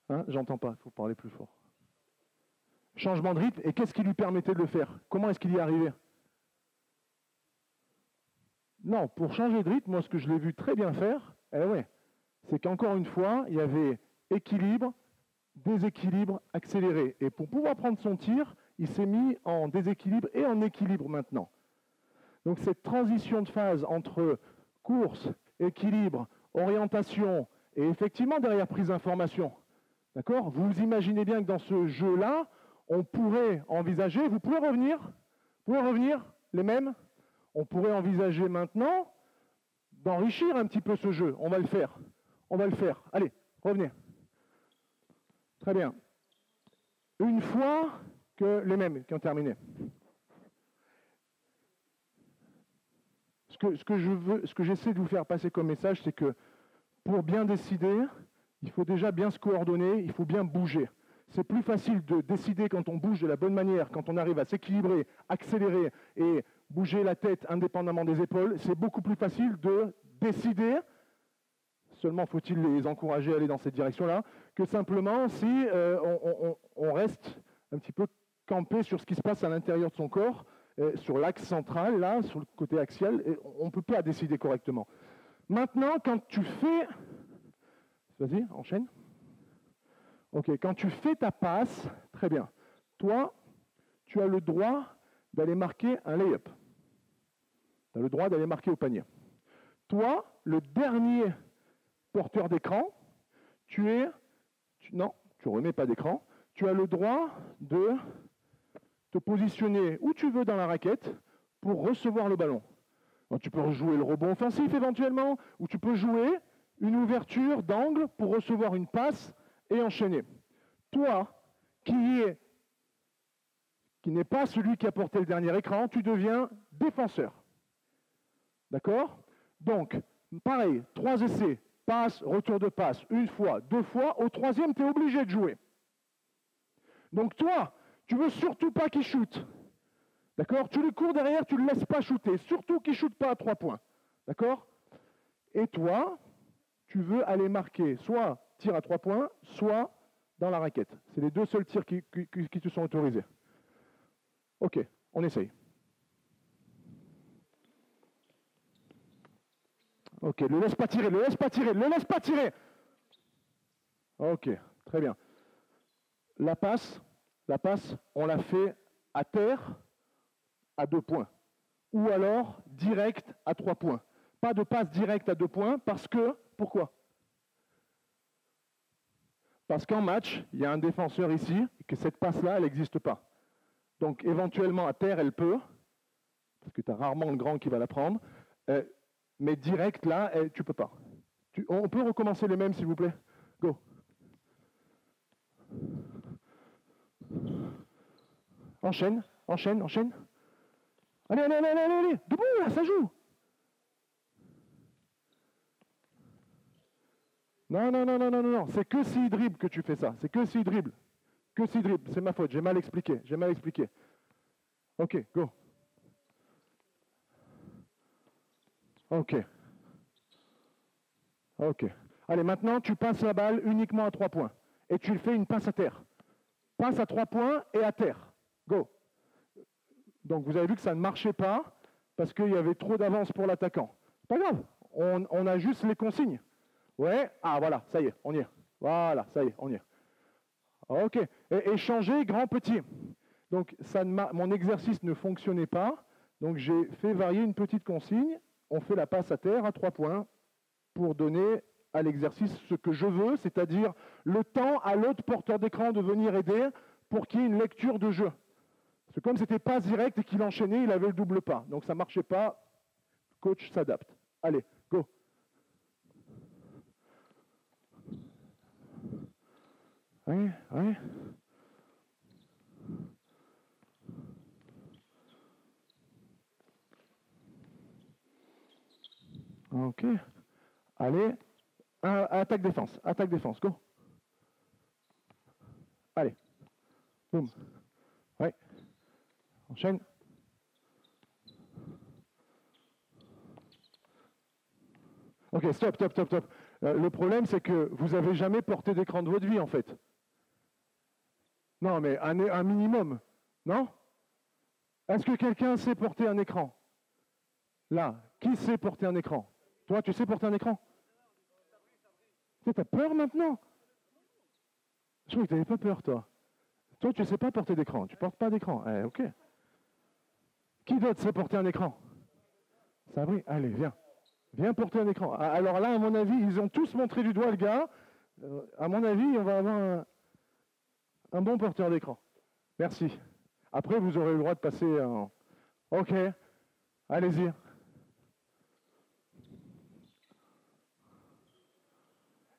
Hein, j'entends pas, il faut parler plus fort. Changement de rythme, et qu'est-ce qui lui permettait de le faire? Comment est-ce qu'il y est arrivé? Non, pour changer de rythme, moi ce que je l'ai vu très bien faire, c'est qu'encore une fois, il y avait équilibre, déséquilibre, accéléré. Et pour pouvoir prendre son tir, il s'est mis en déséquilibre et en équilibre maintenant. Donc cette transition de phase entre course, équilibre, orientation et effectivement derrière prise d'information, d'accord? Vous imaginez bien que dans ce jeu-là, on pourrait envisager, vous pouvez revenir les mêmes? On pourrait envisager maintenant d'enrichir un petit peu ce jeu. On va le faire. Allez, revenez. Très bien. Une fois que les mêmes qui ont terminé. Ce que j'essaie de vous faire passer comme message, c'est que pour bien décider, il faut déjà bien se coordonner, il faut bien bouger. C'est plus facile de décider quand on bouge de la bonne manière, quand on arrive à s'équilibrer, accélérer et bouger la tête indépendamment des épaules. C'est beaucoup plus facile de décider, seulement faut-il les encourager à aller dans cette direction-là, que simplement si on reste un petit peu campé sur ce qui se passe à l'intérieur de son corps, sur l'axe central, là, sur le côté axial, et on ne peut pas décider correctement. Maintenant, quand tu fais... Vas-y, enchaîne. OK, quand tu fais ta passe, très bien. Toi, tu as le droit d'aller marquer un lay-up. Tu as le droit d'aller marquer au panier. Toi, le dernier porteur d'écran, non, tu ne remets pas d'écran. Tu as le droit de te positionner où tu veux dans la raquette pour recevoir le ballon. Donc, tu peux jouer le rebond offensif éventuellement, ou tu peux jouer une ouverture d'angle pour recevoir une passe et enchaîner. Toi, qui n'est pas celui qui a porté le dernier écran, tu deviens défenseur. D'accord? Donc, pareil, 3 essais, passe, retour de passe, 1 fois, 2 fois, au 3e, tu es obligé de jouer. Donc toi, tu veux surtout pas qu'il shoot. D'accord? Tu le cours derrière, tu ne le laisses pas shooter. Surtout qu'il ne shoote pas à 3 points. D'accord? Et toi, tu veux aller marquer soit tir à 3 points, soit dans la raquette. C'est les deux seuls tirs qui te sont autorisés. Ok, on essaye. Ok, le laisse pas tirer, le laisse pas tirer, le laisse pas tirer. Ok, très bien. La passe, on la fait à terre à 2 points. Ou alors direct à 3 points. Pas de passe directe à 2 points parce que, pourquoi? Parce qu'en match, il y a un défenseur ici, et que cette passe-là, elle n'existe pas. Donc éventuellement à terre, elle peut, parce que tu as rarement le grand qui va la prendre, mais direct là, tu ne peux pas. On peut recommencer les mêmes, s'il vous plaît? Go. Enchaîne, enchaîne, enchaîne. Allez, allez, allez, allez, allez, debout, là, ça joue. Non, non, non, non, non, non, c'est que s'il dribble que tu fais ça. C'est que s'il dribble. Que s'il dribble, c'est ma faute, j'ai mal expliqué, j'ai mal expliqué. Ok, go. Ok. Ok. Allez, maintenant, tu passes la balle uniquement à 3 points. Et tu fais une passe à terre. Passe à 3 points et à terre. Go. Donc, vous avez vu que ça ne marchait pas parce qu'il y avait trop d'avance pour l'attaquant. Pas grave, on a juste les consignes. Ouais, ah voilà, ça y est, on y est. Voilà, ça y est, on y est. Ok. Et échanger grand petit. Donc, mon exercice ne fonctionnait pas. Donc, j'ai fait varier une petite consigne. On fait la passe à terre à 3 points pour donner à l'exercice ce que je veux, c'est-à-dire le temps à l'autre porteur d'écran de venir aider pour qu'il y ait une lecture de jeu. Parce que comme c'était pas direct et qu'il enchaînait, il avait le double pas. Donc ça ne marchait pas. Coach s'adapte. Allez, go. Oui, oui. Ok. Allez. Attaque-défense. Attaque-défense. Go. Allez. Boum. Ouais. Enchaîne. Ok, stop, stop, stop, stop. Le problème, c'est que vous n'avez jamais porté d'écran de votre vie, en fait. Non, mais un minimum. Non? Est-ce que quelqu'un sait porter un écran? Là, qui sait porter un écran? Toi, tu sais porter un écran? Tu as peur maintenant? Je crois que tu n'avais pas peur, toi. Toi, tu ne sais pas porter d'écran. Tu ne portes pas d'écran. Ok. Qui d'autre sait porter un écran? Sabri, allez, viens. Viens porter un écran. Alors là, à mon avis, ils ont tous montré du doigt le gars. À mon avis, on va avoir un bon porteur d'écran. Merci. Après, vous aurez le droit de passer en... Ok. Allez-y.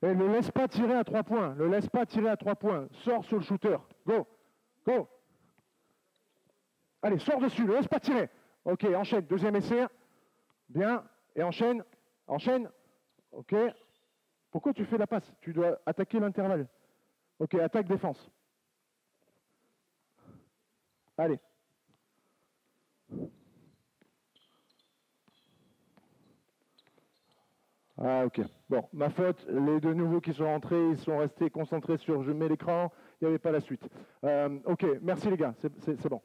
Et ne laisse pas tirer à 3 points. Ne laisse pas tirer à 3 points. Sors sur le shooter. Go. Go. Allez, sors dessus. Ne laisse pas tirer. Ok, enchaîne. Deuxième essai. Bien. Et enchaîne. Enchaîne. Ok. Pourquoi tu fais la passe? Tu dois attaquer l'intervalle. Ok, attaque-défense. Allez. Ah, ok. Bon, ma faute. Les deux nouveaux qui sont rentrés, ils sont restés concentrés sur je mets l'écran. Il n'y avait pas la suite. Ok, merci les gars. C'est bon.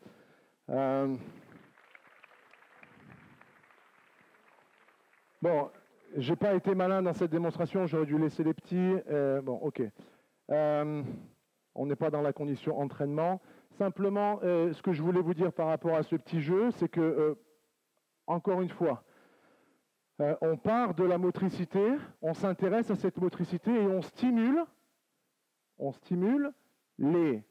Bon, j'ai pas été malin dans cette démonstration. J'aurais dû laisser les petits. Bon, ok. On n'est pas dans la condition entraînement. Simplement, ce que je voulais vous dire par rapport à ce petit jeu, c'est que, encore une fois, on part de la motricité, on s'intéresse à cette motricité et on stimule les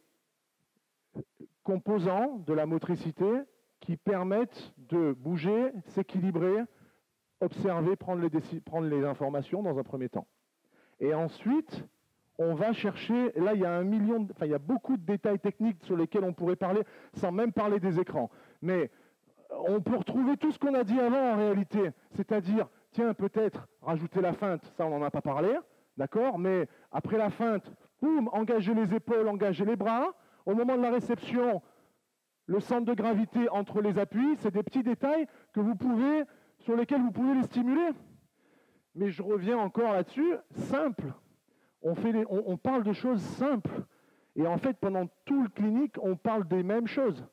composants de la motricité qui permettent de bouger, s'équilibrer, observer, prendre les informations dans un premier temps. Et ensuite, on va chercher, là il y a il y a beaucoup de détails techniques sur lesquels on pourrait parler, sans même parler des écrans. Mais on peut retrouver tout ce qu'on a dit avant en réalité, c'est-à-dire, tiens, peut-être rajouter la feinte, ça on n'en a pas parlé, d'accord, mais après la feinte, boum, engager les épaules, engager les bras, au moment de la réception, le centre de gravité entre les appuis, c'est des petits détails sur lesquels vous pouvez les stimuler. Mais je reviens encore là-dessus, simple. On parle de choses simples. Et en fait, pendant tout le clinique, on parle des mêmes choses.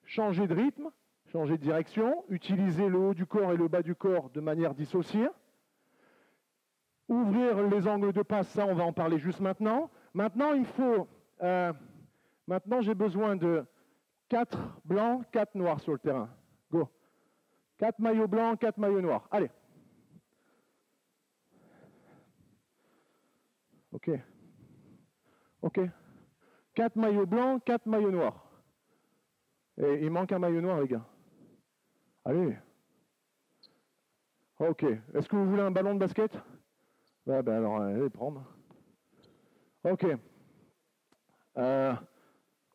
Changer de rythme, changer de direction, utiliser le haut du corps et le bas du corps de manière dissociée. Ouvrir les angles de passe, ça on va en parler juste maintenant. Maintenant, maintenant j'ai besoin de 4 blancs, 4 noirs sur le terrain. Go. 4 maillots blancs, 4 maillots noirs. Allez. Ok. Ok. 4 maillots blancs, 4 maillots noirs. Et il manque un maillot noir, les gars. Allez. Ok. Est-ce que vous voulez un ballon de basket? Ouais, ben alors, allez prendre. Ok. Tu as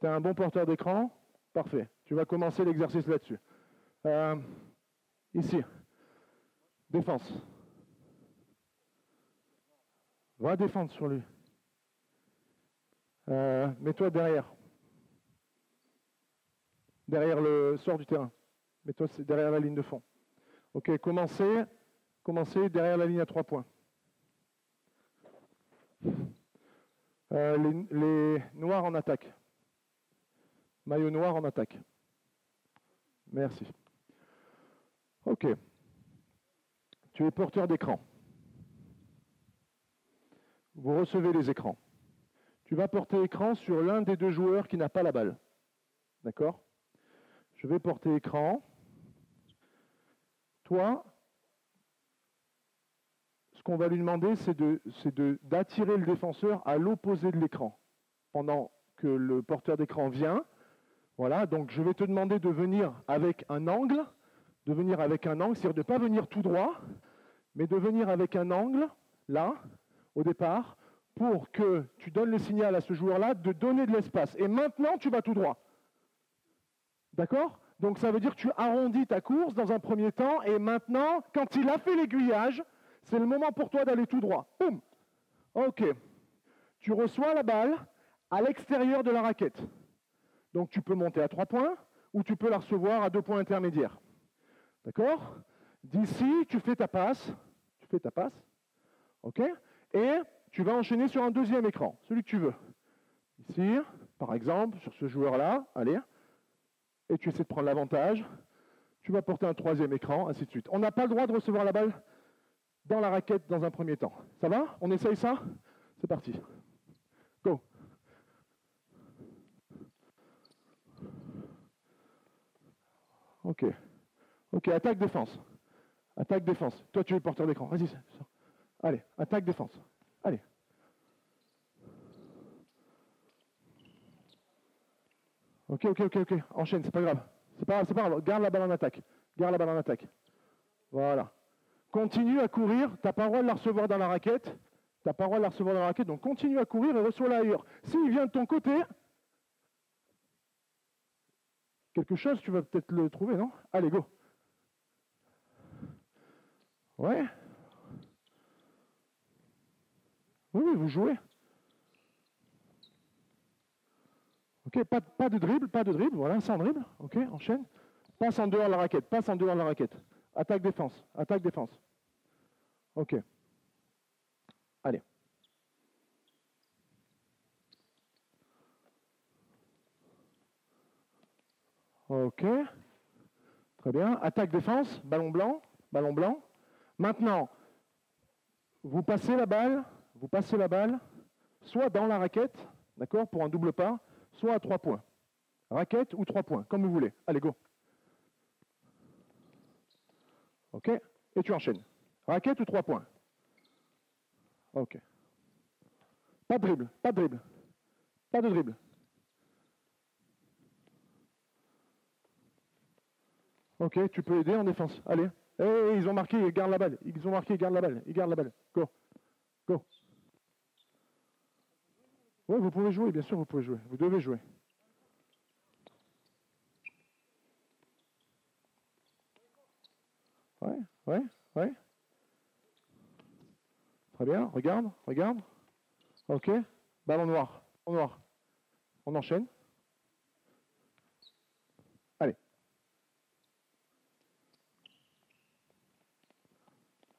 un bon porteur d'écran? Parfait. Tu vas commencer l'exercice là-dessus. Ici. Défense. Va défendre sur lui. Mets-toi derrière. Derrière le sort du terrain. Mets-toi derrière la ligne de fond. Ok, commencez derrière la ligne à 3 points. Les noirs en attaque. Maillot noir en attaque. Merci. Ok. Tu es porteur d'écran. Vous recevez les écrans. Tu vas porter écran sur l'un des deux joueurs qui n'a pas la balle. D'accord? Je vais porter écran. Toi, ce qu'on va lui demander, c'est d'attirer le défenseur à l'opposé de l'écran. Pendant que le porteur d'écran vient, voilà, donc je vais te demander de venir avec un angle, c'est-à-dire de ne pas venir tout droit, mais de venir avec un angle, là, au départ, pour que tu donnes le signal à ce joueur-là de donner de l'espace. Et maintenant, tu vas tout droit. D'accord? Donc ça veut dire que tu arrondis ta course dans un premier temps, et maintenant, quand il a fait l'aiguillage, c'est le moment pour toi d'aller tout droit. Boum! Ok. Tu reçois la balle à l'extérieur de la raquette. Donc tu peux monter à 3 points, ou tu peux la recevoir à 2 points intermédiaires. D'accord? D'ici, tu fais ta passe. Ok? Et tu vas enchaîner sur un deuxième écran, celui que tu veux. Ici, par exemple, sur ce joueur-là, allez. Et tu essaies de prendre l'avantage. Tu vas porter un troisième écran, ainsi de suite. On n'a pas le droit de recevoir la balle dans la raquette dans un premier temps. Ça va? On essaye ça? C'est parti. Go. Ok. Ok, attaque-défense. Attaque-défense. Toi, tu es le porteur d'écran. Vas-y. Allez, attaque-défense. Allez. Ok. Enchaîne, c'est pas grave. C'est pas grave. Garde la balle en attaque. Voilà. Continue à courir. Tu n'as pas le droit de la recevoir dans la raquette. Donc continue à courir et reçois-la ailleurs. S'il vient de ton côté, quelque chose, tu vas peut-être le trouver, non? Allez, go. Ouais. Oui, vous jouez. Ok, pas de dribble, voilà, sans dribble. Ok, enchaîne. Passe en dehors de la raquette. Attaque-défense. Ok. Allez. Ok. Très bien. Attaque-défense, ballon blanc. Maintenant, vous passez la balle, soit dans la raquette, d'accord, pour un double pas, soit à 3 points. Raquette ou 3 points, comme vous voulez. Allez, go. Ok. Et tu enchaînes. Raquette ou 3 points. Ok. Pas de dribble. Ok, tu peux aider en défense. Allez. Ils ont marqué, garde la balle. Go. Oui, vous pouvez jouer, bien sûr, vous pouvez jouer. Vous devez jouer. Ouais. Très bien, regarde. Ok. Ballon noir. On enchaîne. Allez.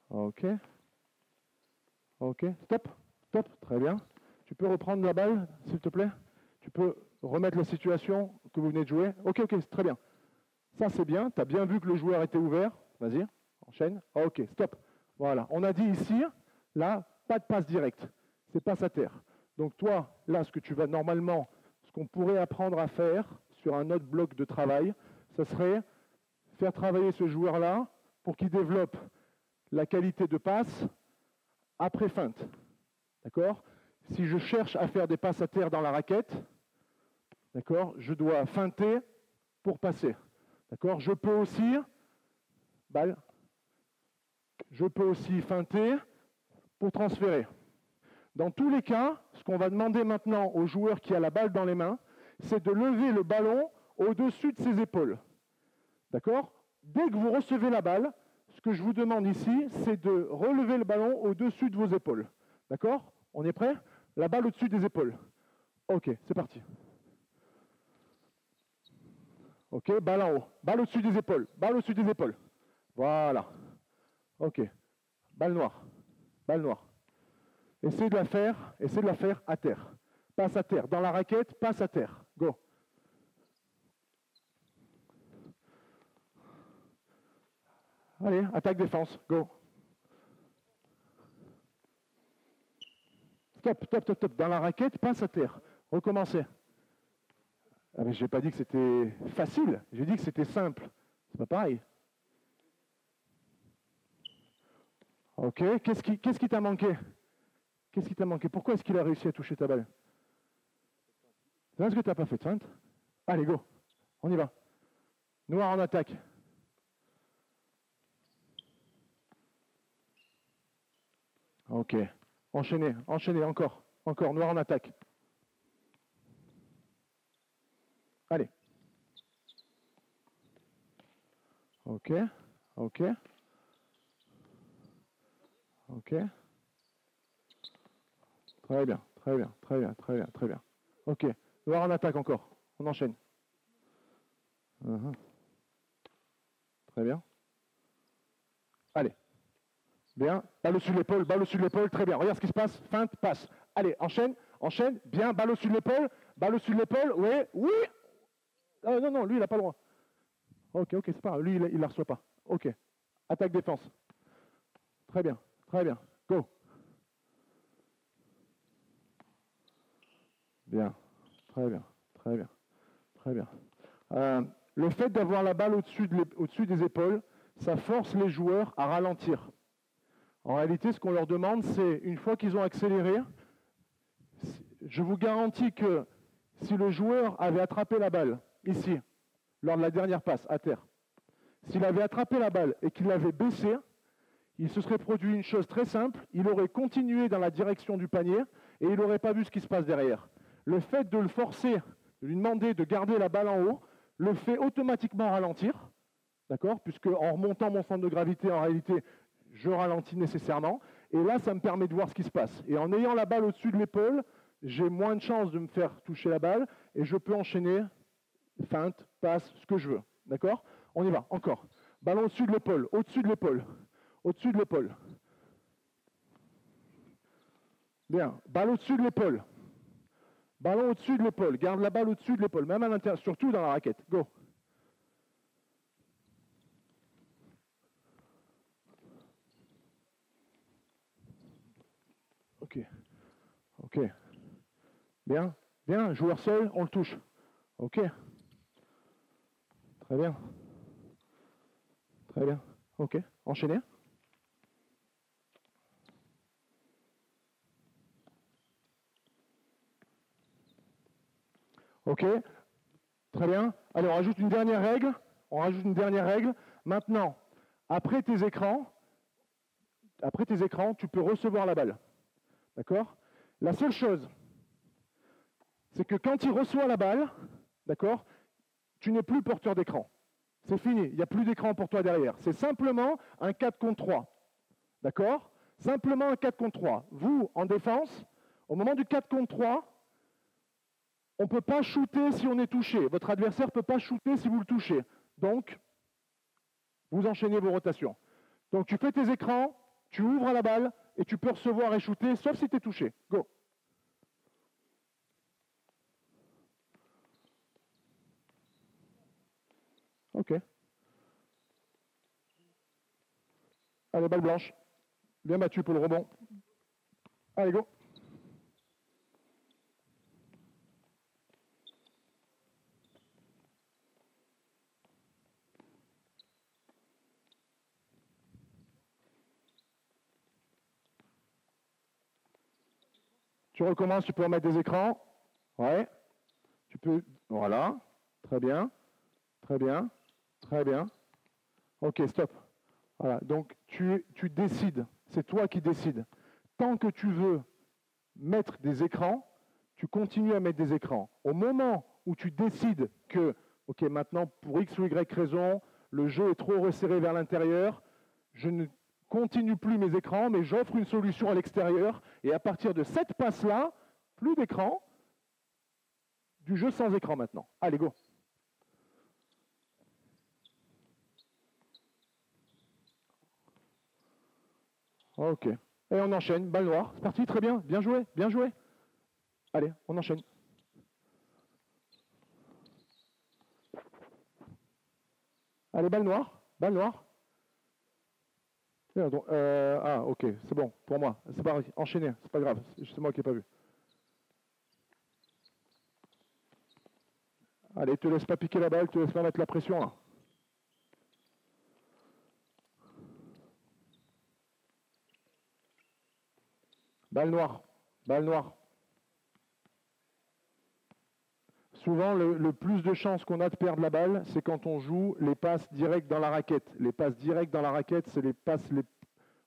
Ok. Ok, stop, stop, très bien. Tu peux reprendre la balle, s'il te plaît? Tu peux remettre la situation que vous venez de jouer? Ok, très bien. Ça, c'est bien. Tu as bien vu que le joueur était ouvert. Vas-y, enchaîne. Ok, stop. Voilà. On a dit ici, là, pas de passe directe. C'est passe à terre. Donc toi, là, ce que tu vas normalement, ce qu'on pourrait apprendre à faire sur un autre bloc de travail, ce serait faire travailler ce joueur-là pour qu'il développe la qualité de passe après feinte. D'accord? Si je cherche à faire des passes à terre dans la raquette, d'accord, je dois feinter pour passer. D'accord? Je peux aussi, balle, je peux aussi feinter pour transférer. Dans tous les cas, ce qu'on va demander maintenant au joueur qui a la balle dans les mains, c'est de lever le ballon au-dessus de ses épaules. D'accord? Dès que vous recevez la balle, ce que je vous demande ici, c'est de relever le ballon au-dessus de vos épaules. D'accord? On est prêt? La balle au-dessus des épaules. Ok, c'est parti. Ok, balle en haut. Balle au-dessus des épaules. Balle au-dessus des épaules. Voilà. Ok. Balle noire. Balle noire. Essayez de la faire à terre. Passe à terre. Dans la raquette, passe à terre. Go. Allez, attaque-défense. Go. Stop. Dans la raquette, passe à terre. Recommencez. Ah mais je n'ai pas dit que c'était facile, j'ai dit que c'était simple. C'est pas pareil. Ok, qu'est-ce qui t'a manqué? Qu'est-ce qui t'a manqué? Pourquoi est-ce qu'il a réussi à toucher ta balle? C'est parce que tu n'as pas fait de feinte? Allez, go. On y va. Noir en attaque. Ok. Enchaînez, encore. Encore, noir en attaque. Allez. Ok. Très bien. Ok. Noir en attaque encore. On enchaîne. Très bien. Allez. Bien. Balle au-dessus de l'épaule. Très bien. Regarde ce qui se passe. Feinte, passe. Allez, enchaîne. Bien. Balle au-dessus de l'épaule. Oui. Non, lui, il n'a pas le droit. Ok, c'est pas grave. Lui, il ne la reçoit pas. Ok. Attaque-défense. Très bien. Go. Bien. Très bien. Le fait d'avoir la balle au-dessus des épaules, ça force les joueurs à ralentir. En réalité, ce qu'on leur demande, c'est, une fois qu'ils ont accéléré, je vous garantis que si le joueur avait attrapé la balle, ici, lors de la dernière passe, à terre, s'il avait attrapé la balle et qu'il l'avait baissée, il se serait produit une chose très simple, il aurait continué dans la direction du panier et il n'aurait pas vu ce qui se passe derrière. Le fait de le forcer, de lui demander de garder la balle en haut, le fait automatiquement ralentir, d'accord? Puisque en remontant mon centre de gravité, en réalité, je ralentis nécessairement. Et là, ça me permet de voir ce qui se passe. Et en ayant la balle au-dessus de l'épaule, j'ai moins de chances de me faire toucher la balle et je peux enchaîner, feinte, passe, ce que je veux. D'accord? On y va, encore. Ballon au-dessus de l'épaule. Bien. Balle au-dessus de l'épaule. Ballon au-dessus de l'épaule. Garde la balle au-dessus de l'épaule, même à l'intérieur, surtout dans la raquette. Go. Ok. Bien. Joueur seul, on le touche. Ok. Très bien. Ok. Enchaînez. Ok. Très bien. Allez, on rajoute une dernière règle. Maintenant, après tes écrans, tu peux recevoir la balle. D'accord? La seule chose, c'est que quand il reçoit la balle, d'accord, tu n'es plus porteur d'écran. C'est fini, il n'y a plus d'écran pour toi derrière. C'est simplement un 4 contre 3. D'accord? Simplement un 4 contre 3. Vous, en défense, au moment du 4 contre 3, on ne peut pas shooter si on est touché. Votre adversaire ne peut pas shooter si vous le touchez. Donc, vous enchaînez vos rotations. Donc, tu fais tes écrans, tu ouvres la balle, et tu peux recevoir et shooter, sauf si tu es touché. Go. Ok. Allez, balle blanche. Bien battu pour le rebond. Allez, go. Tu recommences, tu peux remettre des écrans. Ouais. Tu peux. Voilà. Très bien. Très bien. Très bien. Ok, stop. Voilà. Donc, tu décides. C'est toi qui décides. Tant que tu veux mettre des écrans, tu continues à mettre des écrans. Au moment où tu décides que, ok, maintenant, pour X ou Y raison, le jeu est trop resserré vers l'intérieur, je ne continue plus mes écrans, mais j'offre une solution à l'extérieur, et à partir de cette passe-là, plus d'écran, du jeu sans écran maintenant. Allez, go. Ok. Et on enchaîne, balle noire. C'est parti, très bien, bien joué, bien joué. Allez, on enchaîne. Allez, balle noire, balle noire. Ah, ok, c'est bon, pour moi. C'est pas enchaîné, c'est pas grave, c'est moi qui n'ai pas vu. Allez, te laisse pas piquer la balle, te laisse pas mettre la pression là. Balle noire, balle noire. Souvent, le plus de chances qu'on a de perdre la balle, c'est quand on joue les passes directes dans la raquette. Les passes directes dans la raquette, c'est les passes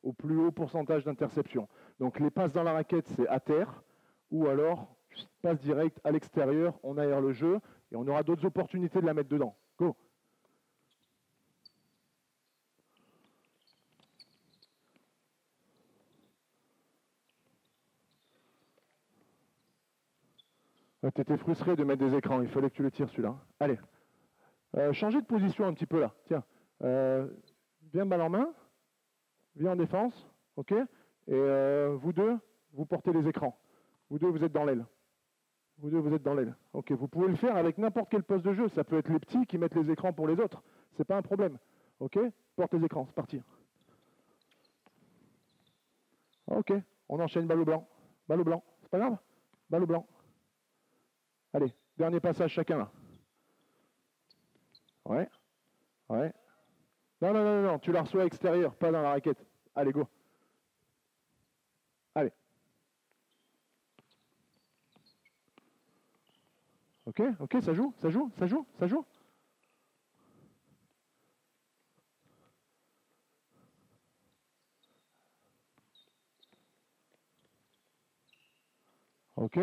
au plus haut pourcentage d'interception. Donc les passes dans la raquette, c'est à terre, ou alors passe directe à l'extérieur, on aère le jeu, et on aura d'autres opportunités de la mettre dedans. Go. Tu étais frustré de mettre des écrans, il fallait que tu le tires celui-là. Allez. Changez de position un petit peu là. Tiens. Viens balle en main. Viens en défense. OK. Et vous deux, vous portez les écrans. Vous deux, vous êtes dans l'aile. Vous deux, vous êtes dans l'aile. OK. Vous pouvez le faire avec n'importe quel poste de jeu. Ça peut être les petits qui mettent les écrans pour les autres. C'est pas un problème. OK. Porte les écrans. C'est parti. OK. On enchaîne balle au blanc. Balle au blanc. C'est pas grave. Balle au blanc. Allez. Dernier passage chacun là. Ouais. Ouais. Non, non, non, non, tu la reçois à l'extérieur, pas dans la raquette. Allez, go. Allez. Ok, ok, ça joue, ça joue, ça joue, ça joue. Ok.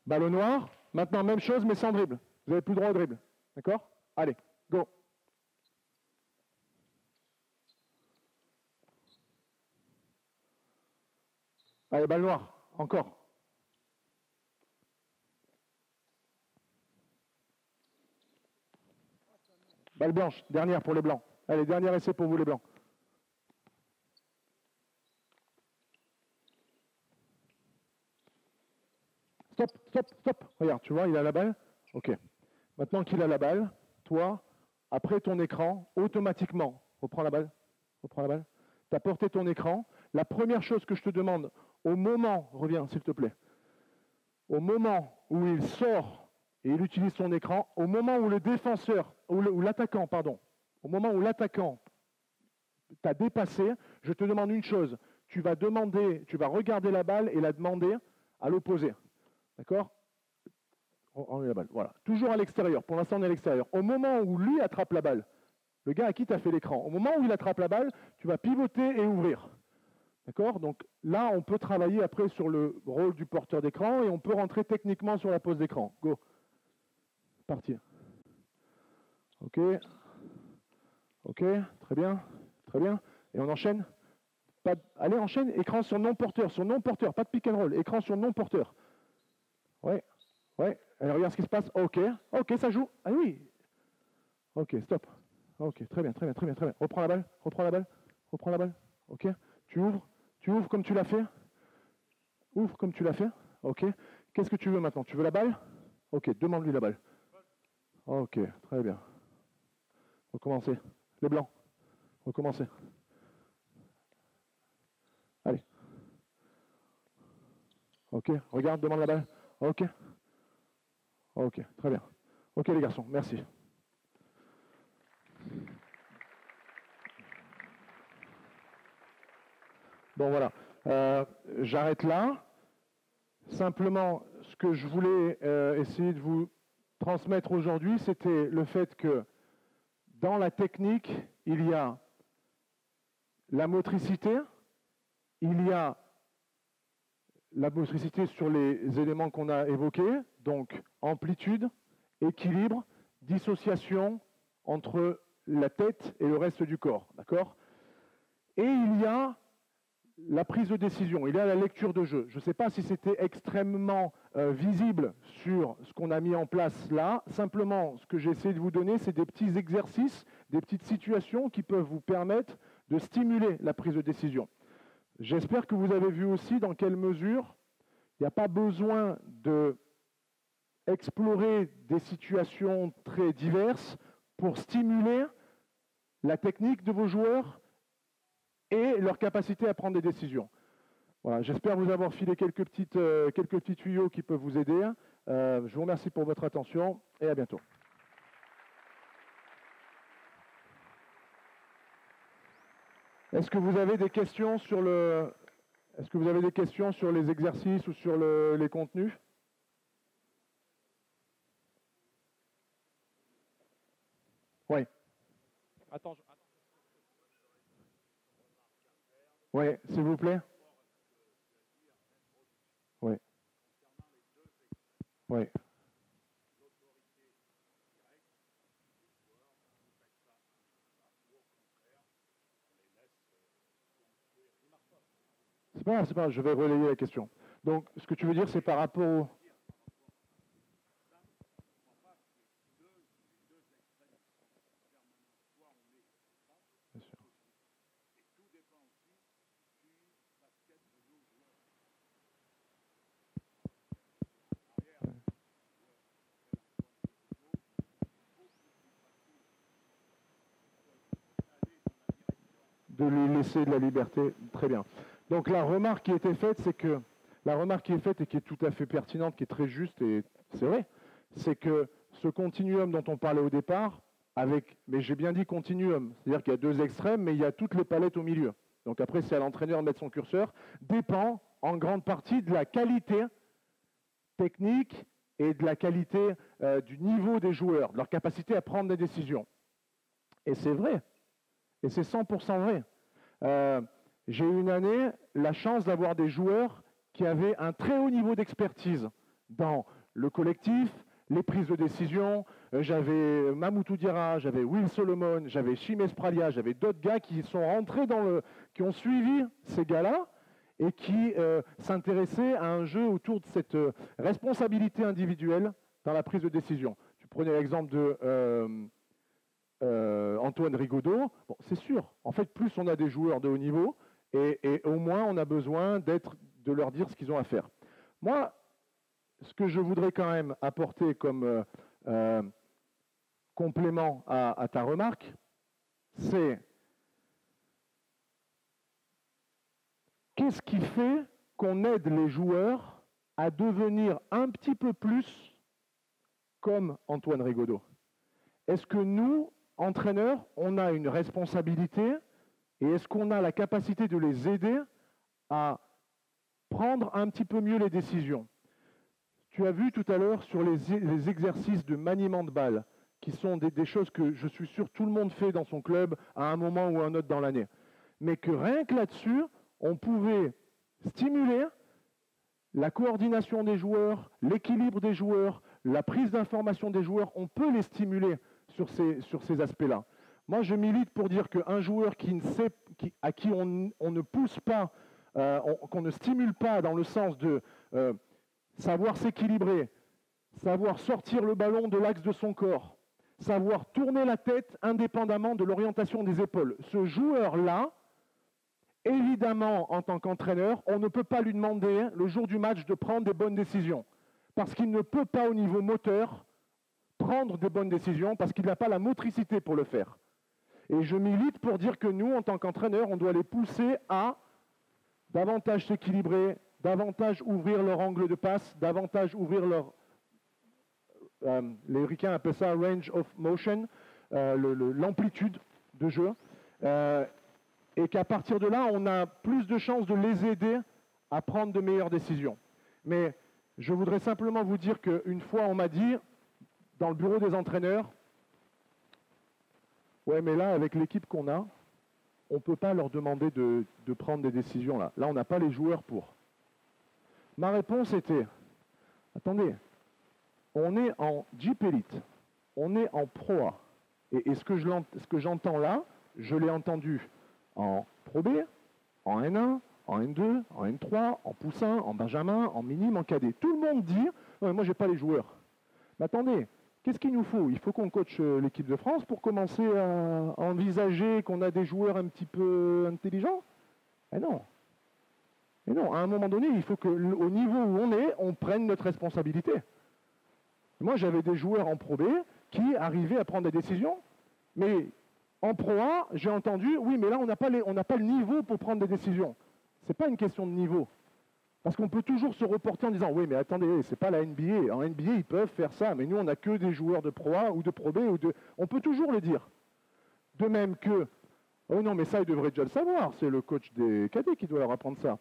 Balle au noir. Maintenant, même chose, mais sans dribble. Vous n'avez plus droit au dribble. D'accord? Allez, go. Allez, balle noire. Encore. Balle blanche. Dernière pour les blancs. Allez, dernier essai pour vous, les blancs. Stop, stop, stop. Regarde, tu vois, il a la balle. Ok. Maintenant qu'il a la balle, toi, après ton écran, automatiquement, reprends la balle. Reprends la balle. Tu as porté ton écran. La première chose que je te demande, au moment, reviens s'il te plaît, au moment où il sort et il utilise son écran, au moment où le défenseur, ou l'attaquant, pardon, au moment où l'attaquant t'a dépassé, je te demande une chose. Tu vas regarder la balle et la demander à l'opposé. D'accord? On est la balle. Voilà. Toujours à l'extérieur. Pour l'instant, on est à l'extérieur. Au moment où lui attrape la balle, le gars à qui tu as fait l'écran, au moment où il attrape la balle, tu vas pivoter et ouvrir. D'accord? Donc là, on peut travailler après sur le rôle du porteur d'écran et on peut rentrer techniquement sur la pose d'écran. Go. Partir. OK. OK. Très bien. Très bien. Et on enchaîne. Allez, enchaîne. Écran sur non-porteur. Sur non-porteur. Pas de pick and roll. Écran sur non-porteur. Ouais. Ouais. Alors, regarde ce qui se passe. OK. OK, ça joue. Ah oui. OK, stop. OK, très bien, très bien, très bien, très bien. Reprends la balle. Reprends la balle. Reprends la balle. OK. Tu Tu ouvres comme tu l'as fait? Ouvre comme tu l'as fait? Ok. Qu'est-ce que tu veux maintenant? Tu veux la balle? Ok, demande-lui la balle. Ok, très bien. Recommencez. Les blancs. Recommencez. Allez. Ok, regarde, demande la balle. Ok. Ok, très bien. Ok les garçons, merci. Bon voilà, j'arrête là. Simplement, ce que je voulais essayer de vous transmettre aujourd'hui, c'était le fait que dans la technique, il y a la motricité, il y a la motricité sur les éléments qu'on a évoqués, donc amplitude, équilibre, dissociation entre la tête et le reste du corps, d'accord? Et il y a la prise de décision, il y a la lecture de jeu. Je ne sais pas si c'était extrêmement visible sur ce qu'on a mis en place là. Simplement, ce que j'ai essayé de vous donner, c'est des petits exercices, des petites situations qui peuvent vous permettre de stimuler la prise de décision. J'espère que vous avez vu aussi dans quelle mesure il n'y a pas besoin d'explorer des situations très diverses pour stimuler la technique de vos joueurs et leur capacité à prendre des décisions. Voilà, j'espère vous avoir filé quelques petits tuyaux qui peuvent vous aider. Je vous remercie pour votre attention et à bientôt. Est-ce que vous avez des questions sur les exercices ou sur les contenus? Oui. Attends. Oui, s'il vous plaît. Oui. Oui. C'est pas grave, je vais relayer la question. Donc, ce que tu veux dire, c'est par rapport au... Bien sûr. De lui laisser de la liberté, très bien. Donc la remarque qui a été faite, c'est que la remarque qui est faite et qui est tout à fait pertinente, qui est très juste et c'est vrai, c'est que ce continuum dont on parlait au départ, mais j'ai bien dit continuum, c'est-à-dire qu'il y a deux extrêmes, mais il y a toutes les palettes au milieu. Donc après, c'est à l'entraîneur de mettre son curseur, dépend en grande partie de la qualité technique et de la qualité du niveau des joueurs, de leur capacité à prendre des décisions. Et c'est vrai. Et c'est 100% vrai. J'ai eu une année la chance d'avoir des joueurs qui avaient un très haut niveau d'expertise dans le collectif, les prises de décision. J'avais Mamoutou Diarra, j'avais Will Solomon, j'avais Chimé Spralia, j'avais d'autres gars qui sont rentrés qui ont suivi ces gars-là et qui s'intéressaient à un jeu autour de cette responsabilité individuelle dans la prise de décision. Tu prenais l'exemple de Antoine Rigaudot, bon, c'est sûr, en fait, plus on a des joueurs de haut niveau, et au moins on a besoin de leur dire ce qu'ils ont à faire. Moi, ce que je voudrais quand même apporter comme complément à ta remarque, c'est qu'est-ce qui fait qu'on aide les joueurs à devenir un petit peu plus comme Antoine Rigaudot? Est-ce que nous, entraîneurs, on a une responsabilité et est-ce qu'on a la capacité de les aider à prendre un petit peu mieux les décisions? Tu as vu tout à l'heure sur les exercices de maniement de balle, qui sont des choses que je suis sûr tout le monde fait dans son club à un moment ou à un autre dans l'année. Mais que rien que là-dessus, on pouvait stimuler la coordination des joueurs, l'équilibre des joueurs, la prise d'information des joueurs, on peut les stimuler sur ces aspects-là. Moi, je milite pour dire qu'un joueur à qui on ne pousse pas, qu'on ne stimule pas dans le sens de savoir s'équilibrer, savoir sortir le ballon de l'axe de son corps, savoir tourner la tête indépendamment de l'orientation des épaules. Ce joueur-là Évidemment, en tant qu'entraîneur, on ne peut pas lui demander, le jour du match, de prendre des bonnes décisions. Parce qu'il ne peut pas, au niveau moteur, prendre des bonnes décisions, parce qu'il n'a pas la motricité pour le faire. Et je milite pour dire que nous, en tant qu'entraîneurs, on doit les pousser à davantage s'équilibrer, davantage ouvrir leur angle de passe, davantage ouvrir leur... les ricains appellent ça range of motion, l'amplitude de jeu. Et qu'à partir de là, on a plus de chances de les aider à prendre de meilleures décisions. Mais je voudrais simplement vous dire qu'une fois, on m'a dit, dans le bureau des entraîneurs, ouais, mais là, avec l'équipe qu'on a, on ne peut pas leur demander de prendre des décisions là. Là, on n'a pas les joueurs pour. Ma réponse était, attendez, on est en Jeep Elite, on est en Pro A. Et ce que j'entends là, je l'ai entendu en Pro B, en N1, en N2, en N3, en poussin, en benjamin, en minime, en cadet. Tout le monde dit, moi, je n'ai pas les joueurs. Mais attendez, qu'est-ce qu'il nous faut? Il faut qu'on coache l'équipe de France pour commencer à envisager qu'on a des joueurs un petit peu intelligents? Eh non. Et non, à un moment donné, il faut qu'au niveau où on est, on prenne notre responsabilité. Moi, j'avais des joueurs en Pro B qui arrivaient à prendre des décisions, mais en Pro A, j'ai entendu, oui, mais là, on n'a pas le niveau pour prendre des décisions. Ce n'est pas une question de niveau. Parce qu'on peut toujours se reporter en disant, oui, mais attendez, c'est pas la NBA. En NBA, ils peuvent faire ça, mais nous, on n'a que des joueurs de Pro A ou de Pro B. On peut toujours le dire. De même que, oh non, mais ça, ils devraient déjà le savoir. C'est le coach des cadets qui doit leur apprendre ça.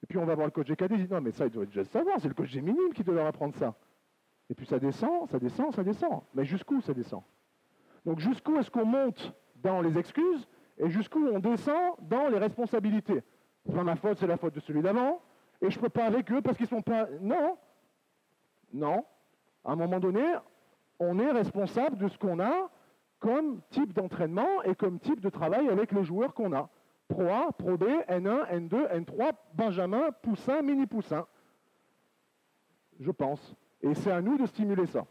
Et puis, on va voir le coach des cadets, il dit, non, mais ça, ils devraient déjà le savoir. C'est le coach des minimes qui doit leur apprendre ça. Et puis, ça descend, ça descend, ça descend. Mais jusqu'où ça descend? Donc, jusqu'où est-ce qu'on monte dans les excuses et jusqu'où on descend dans les responsabilités? C'est pas ma faute, c'est la faute de celui d'avant. Et je ne peux pas avec eux parce qu'ils ne sont pas... Non. Non. À un moment donné, on est responsable de ce qu'on a comme type d'entraînement et comme type de travail avec les joueurs qu'on a. Pro A, Pro B, N1, N2, N3, Benjamin, Poussin, Mini Poussin. Je pense. Et c'est à nous de stimuler ça.